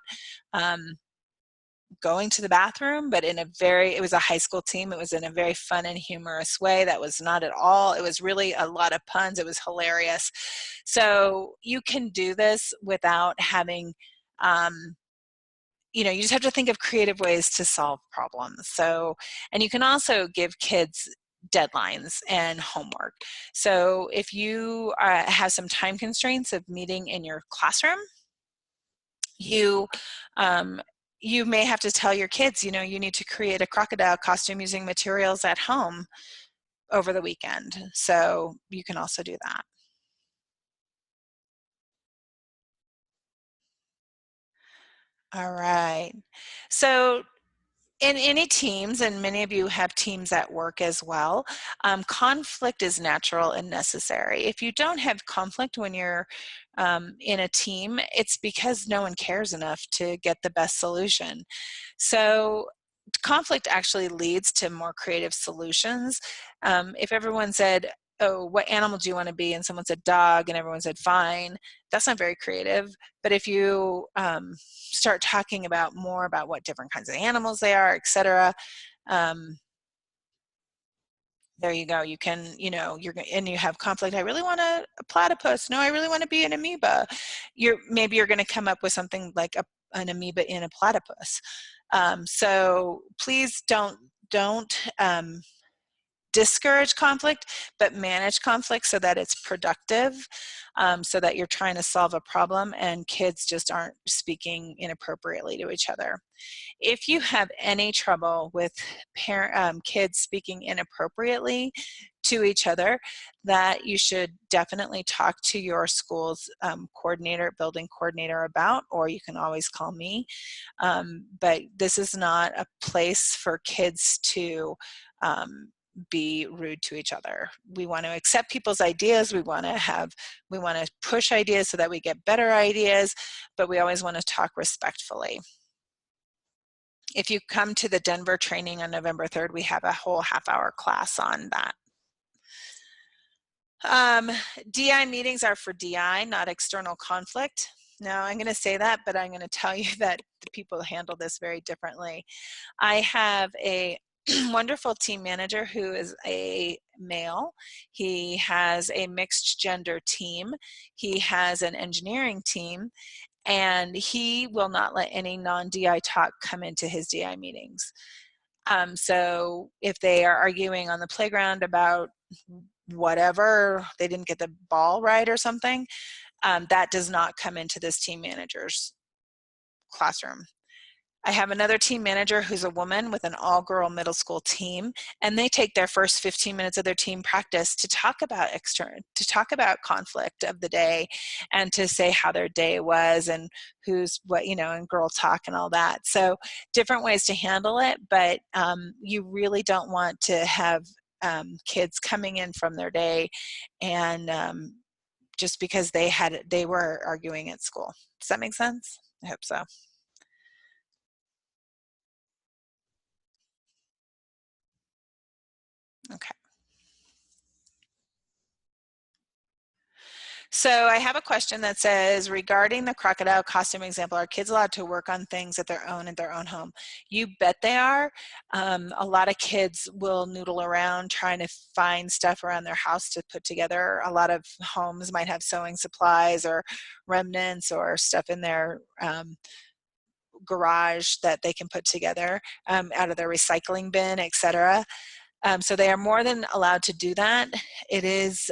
going to the bathroom, but it was a high school team. It was in a very fun and humorous way. That was not at all, it was really a lot of puns. It was hilarious. So you can do this without having, you just have to think of creative ways to solve problems. So, and you can also give kids deadlines and homework. So if you have some time constraints of meeting in your classroom, you may have to tell your kids, you need to create a crocodile costume using materials at home over the weekend. So you can also do that. All right. So in any teams, and many of you have teams at work as well, conflict is natural and necessary. If you don't have conflict when you're in a team, it's because no one cares enough to get the best solution. So conflict actually leads to more creative solutions. If everyone said, oh, what animal do you want to be? And someone said dog, and everyone said fine. That's not very creative. But if you start talking more about what different kinds of animals they are, etc., there you go. You can, and you have conflict. I really want a platypus. No, I really want to be an amoeba. Maybe you're going to come up with something like an amoeba in a platypus. So please don't discourage conflict, but manage conflict so that it's productive, so that you're trying to solve a problem and kids just aren't speaking inappropriately to each other. If you have any trouble with kids speaking inappropriately to each other, that you should definitely talk to your school's coordinator, building coordinator about, or you can always call me. But this is not a place for kids to be rude to each other. We want to accept people's ideas. We want to push ideas so that we get better ideas, but we always want to talk respectfully. If you come to the Denver training on November 3rd, we have a whole half-hour class on that. DI meetings are for DI, not external conflict. Now, I'm going to say that, but I'm going to tell you that the people handle this very differently. I have a wonderful team manager who is a male. He has a mixed gender team. He has an engineering team, and he will not let any non-DI talk come into his DI meetings. So if they are arguing on the playground about whatever, they didn't get the ball right or something, that does not come into this team manager's classroom. I have another team manager who's a woman with an all-girl middle school team, and they take their first 15 minutes of their team practice to talk about conflict of the day, and to say how their day was and who's what, and girl talk and all that. So different ways to handle it, but you really don't want to have kids coming in from their day and just because they were arguing at school. Does that make sense? I hope so. Okay. So I have a question that says, regarding the crocodile costume example, are kids allowed to work on things at their own home? You bet they are. A lot of kids will noodle around trying to find stuff around their house to put together. A lot of homes might have sewing supplies or remnants or stuff in their garage that they can put together out of their recycling bin, etc. So they are more than allowed to do that. It is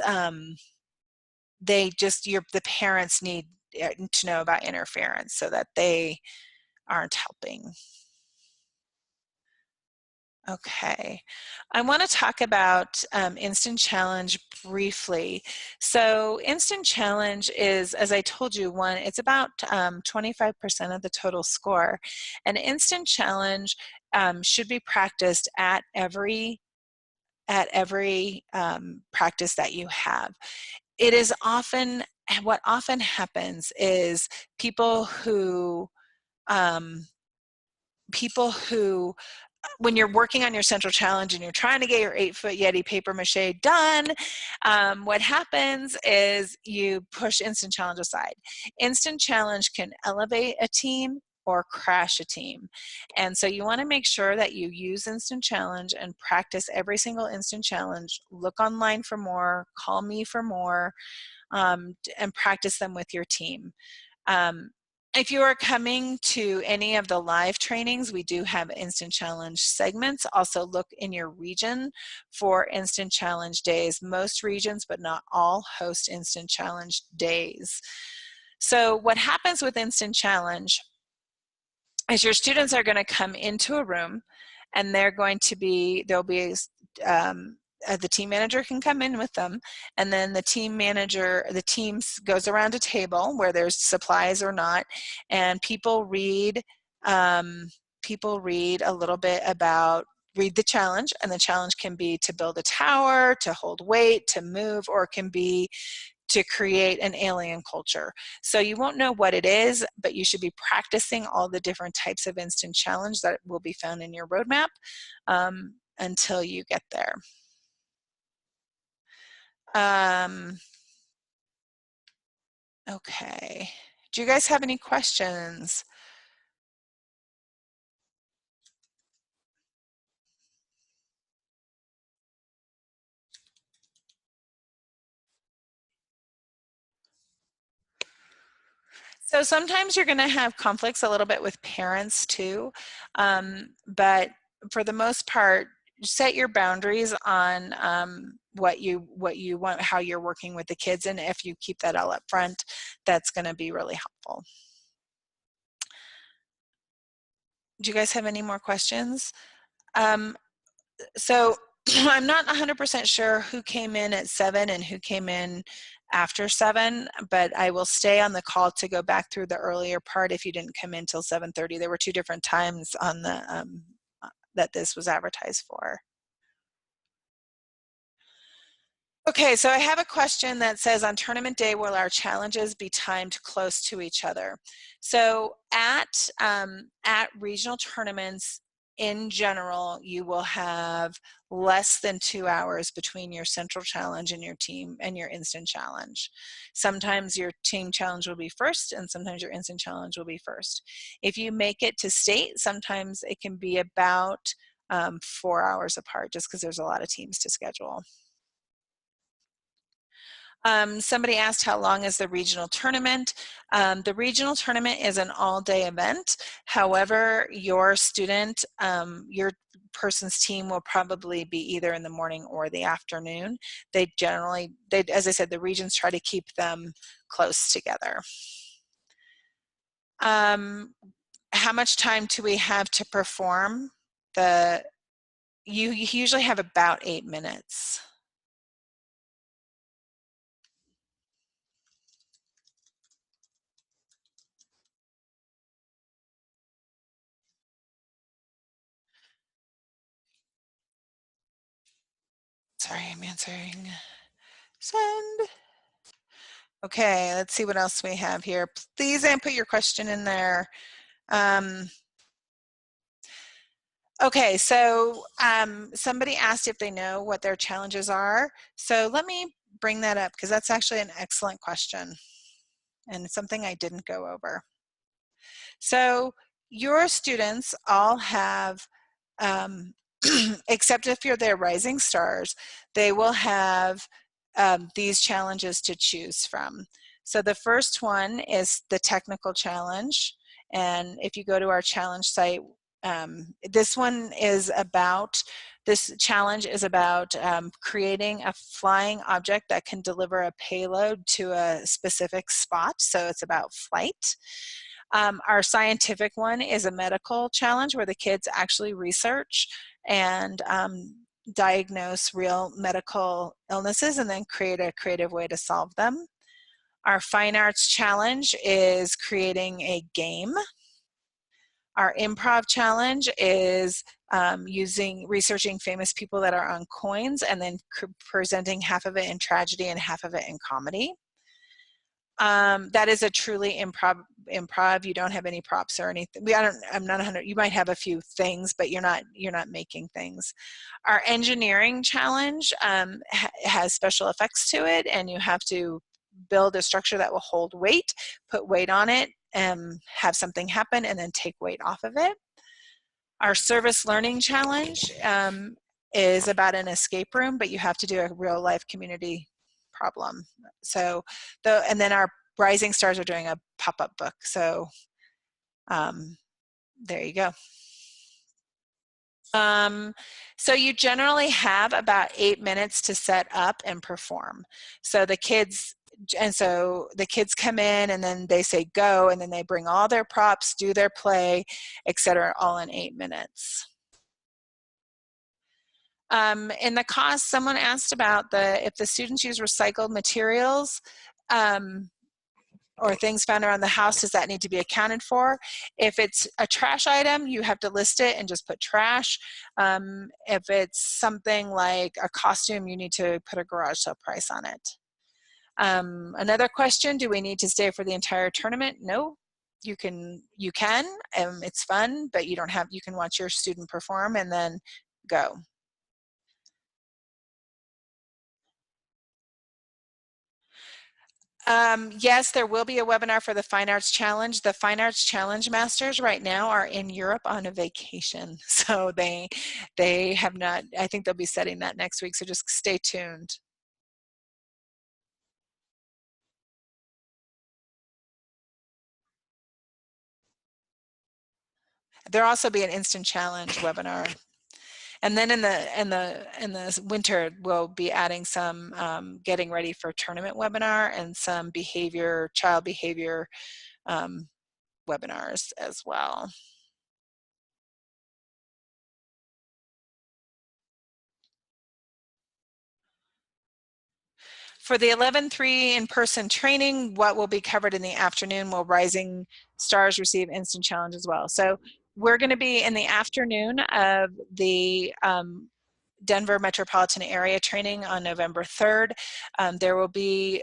the parents need to know about interference so that they aren't helping. Okay, I want to talk about Instant Challenge briefly. So Instant Challenge is, as I told you, it's about 25% of the total score. And Instant Challenge should be practiced at every practice that you have. It is what often happens is people who when you're working on your central challenge and you're trying to get your 8-foot Yeti paper mache done, what happens is you push Instant Challenge aside. Instant Challenge can elevate a team or crash a team. And so you want to make sure that you use Instant Challenge and practice every single Instant Challenge. Look online for more, call me for more, and practice them with your team. If you are coming to any of the live trainings, we do have Instant Challenge segments. Also look in your region for Instant Challenge days. Most regions, but not all, host Instant Challenge days. So what happens with Instant Challenge is your students are going to come into a room, and there'll be the team manager can come in with them, and then the team goes around a table where there's supplies or not, and people read a little bit read the challenge, and the challenge can be to build a tower, to hold weight, to move, or it can be to create an alien culture. So you won't know what it is, but you should be practicing all the different types of Instant Challenge that will be found in your roadmap until you get there. Okay, do you guys have any questions? So sometimes you're going to have conflicts a little bit with parents too, but for the most part, set your boundaries on what you want, how you're working with the kids, and if you keep that all up front, that's going to be really helpful. Do you guys have any more questions? So I'm not 100% sure who came in at 7 and who came in after 7, but I will stay on the call to go back through the earlier part if you didn't come in till 7:30. There were 2 different times on the that this was advertised for. Okay, so I have a question that says, on tournament day, will our challenges be timed close to each other? So at regional tournaments, in general, you will have less than 2 hours between your central challenge and your team and your instant challenge. Sometimes your team challenge will be first, and sometimes your instant challenge will be first. If you make it to state, sometimes it can be about 4 hours apart, just because there's a lot of teams to schedule. Somebody asked, how long is the regional tournament? The regional tournament is an all-day event. However, your student, your person's team will probably be either in the morning or the afternoon. They generally, as I said, the regions try to keep them close together. How much time do we have to perform? You usually have about 8 minutes. Sorry, I'm answering. Send. Okay, let's see what else we have here. Please input your question in there. Okay, so somebody asked if they know what their challenges are. So let me bring that up, because that's actually an excellent question and something I didn't go over. So your students all have, except if you're their rising stars, they will have these challenges to choose from. So the first one is the technical challenge. And if you go to our challenge site, this challenge is about creating a flying object that can deliver a payload to a specific spot. So it's about flight. Our scientific one is a medical challenge where the kids actually research and diagnose real medical illnesses and then create a creative way to solve them. Our fine arts challenge is creating a game. Our improv challenge is researching famous people that are on coins and then presenting half of it in tragedy and half of it in comedy. That is a truly improv. You don't have any props or anything. I'm not 100. You might have a few things, but you're not making things. Our engineering challenge has special effects to it, and you have to build a structure that will hold weight, put weight on it, and have something happen, and then take weight off of it. Our service learning challenge is about an escape room, but you have to do a real life community problem. So, and then our rising stars are doing a pop-up book. So there you go. So you generally have about 8 minutes to set up and perform. So the kids come in and then they say go, and then they bring all their props, do their play, etc., all in 8 minutes. In the cost, someone asked about if the students use recycled materials or things found around the house, does that need to be accounted for? If it's a trash item, you have to list it and just put trash. If it's something like a costume, you need to put a garage sale price on it. Another question, do we need to stay for the entire tournament? No. You can, it's fun, but you can watch your student perform and then go. Yes, there will be a webinar for the Fine Arts Challenge. The Fine Arts Challenge Masters right now are in Europe on a vacation. So they have not, I think they'll be setting that next week, so just stay tuned. There'll also be an instant challenge webinar. And then in the winter, we'll be adding some getting ready for tournament webinar and some child behavior webinars as well. For the 11-3 in-person training, what will be covered in the afternoon? Will Rising Stars receive instant challenge as well? So we're going to be in the afternoon of the Denver metropolitan area training on November 3rd. There will be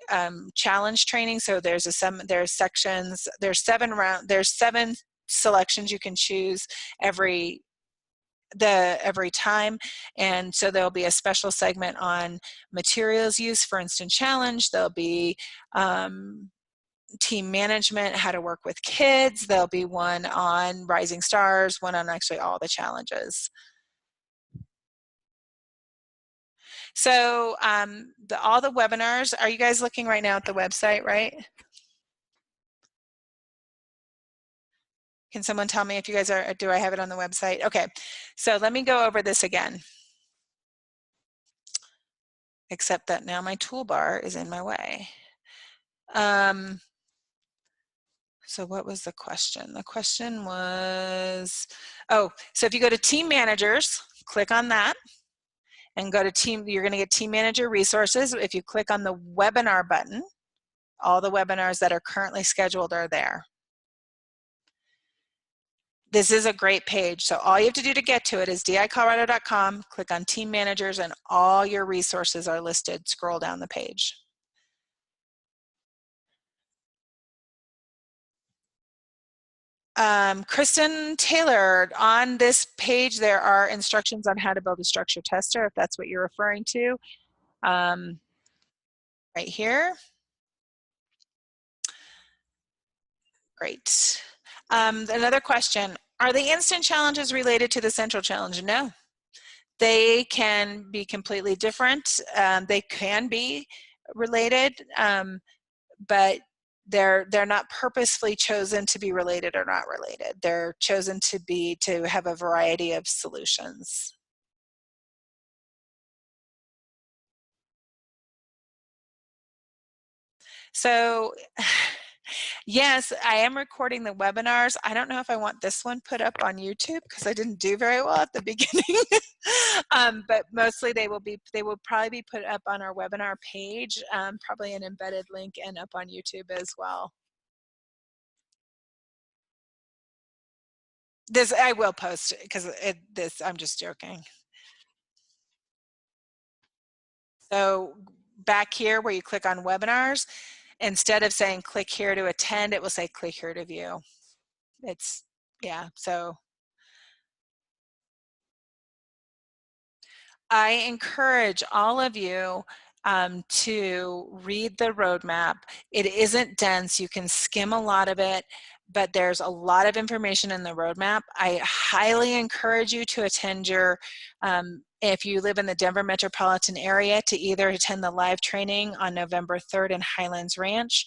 challenge training. So there's sections, there's seven selections you can choose every time, and so there'll be a special segment on materials use for instant challenge. There'll be team management, how to work with kids. There'll be one on Rising Stars, one on actually all the challenges. So all the webinars, are you guys looking right now at the website, right? Can someone tell me if you guys are, do I have it on the website? Okay, so let me go over this again. Except that now my toolbar is in my way. So what was the question? The question was, oh, so if you go to Team Managers, click on that and go to Team, you're gonna get Team Manager Resources. If you click on the webinar button, all the webinars that are currently scheduled are there. This is a great page. So all you have to do to get to it is dicolorado.com, click on Team Managers, and all your resources are listed. Scroll down the page. Kristen Taylor, on this page there are instructions on how to build a structure tester, if that's what you're referring to. Right here. Great. Another question, are the instant challenges related to the central challenge? No. They can be completely different. They can be related, but they're not purposefully chosen to be related or not related. They're chosen to have a variety of solutions. So yes, I am recording the webinars. I don't know if I want this one put up on YouTube because I didn't do very well at the beginning. But mostly they will probably be put up on our webinar page, probably an embedded link, and up on YouTube as well. This I will post because I'm just joking. So back here where you click on webinars, instead of saying click here to attend, it will say click here to view. It's, yeah, so I encourage all of you to read the roadmap. It isn't dense, you can skim a lot of it, but there's a lot of information in the roadmap. I highly encourage you to attend if you live in the Denver metropolitan area, to either attend the live training on November 3rd in Highlands Ranch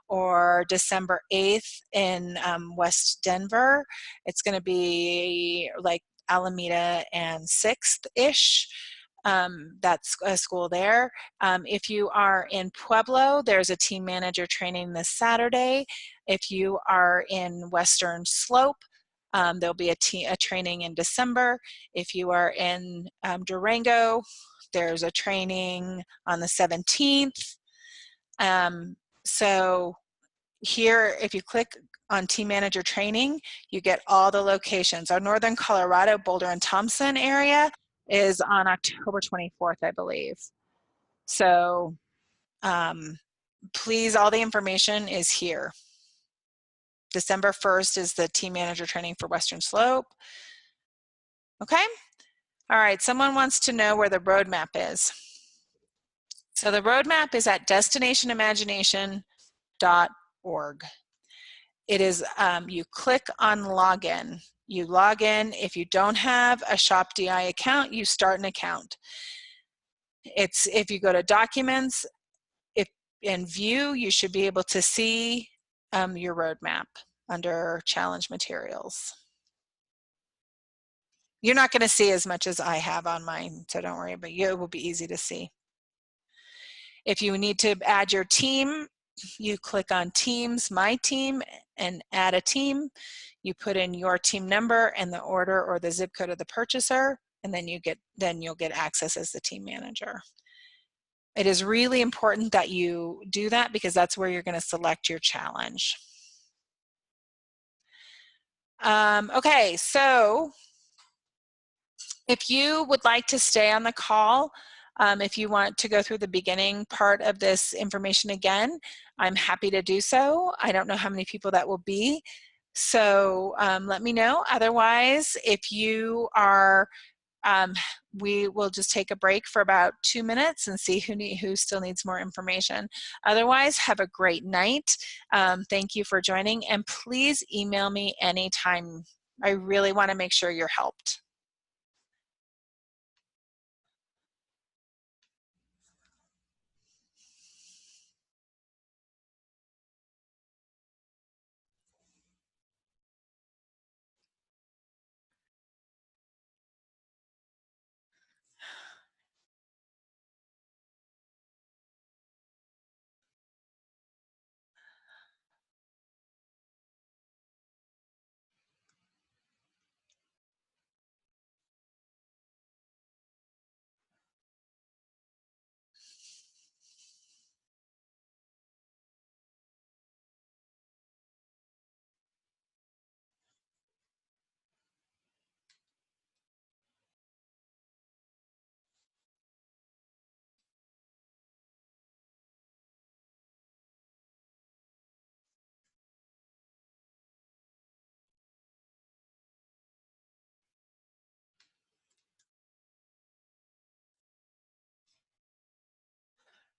or December 8th in West Denver. It's gonna be like Alameda and 6th-ish. That's a school there. If you are in Pueblo, there's a team manager training this Saturday. If you are in Western Slope, there'll be a training in December. If you are in Durango, there's a training on the 17th. So here, if you click on Team Manager Training, you get all the locations. Our Northern Colorado, Boulder and Thompson area is on October 24th, I believe. So please, all the information is here. December 1st is the Team Manager Training for Western Slope. Okay? All right, someone wants to know where the roadmap is. So the roadmap is at destinationimagination.org. It is, you click on login. You log in. If you don't have a ShopDI account, you start an account. If you go to documents, in view, you should be able to see your roadmap under challenge materials. You're not going to see as much as I have on mine, so don't worry, but it will be easy to see. If you need to add your team, you click on Teams, My Team, and add a team. You put in your team number and the order or the zip code of the purchaser, and then you'll get access as the team manager. It is really important that you do that because that's where you're going to select your challenge. Okay, so if you would like to stay on the call, if you want to go through the beginning part of this information again, I'm happy to do so. I don't know how many people that will be, so let me know. Otherwise, if you are, we will just take a break for about 2 minutes and see who still needs more information. Otherwise, have a great night. Thank you for joining, and please email me anytime. I really want to make sure you're helped.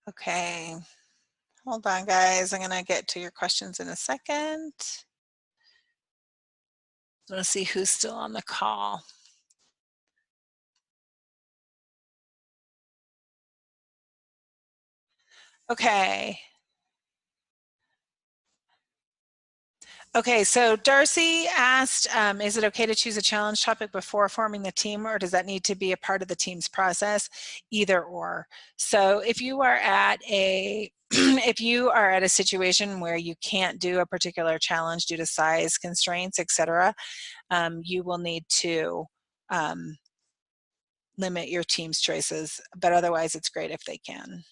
Okay, hold on guys, I'm gonna get to your questions in a second. Let's see who's still on the call. Okay. Okay, so Darcy asked, is it okay to choose a challenge topic before forming the team, or does that need to be a part of the team's process? Either or. So if you are at a if you are at a situation where you can't do a particular challenge due to size constraints, etc., you will need to limit your team's choices, but otherwise it's great if they can.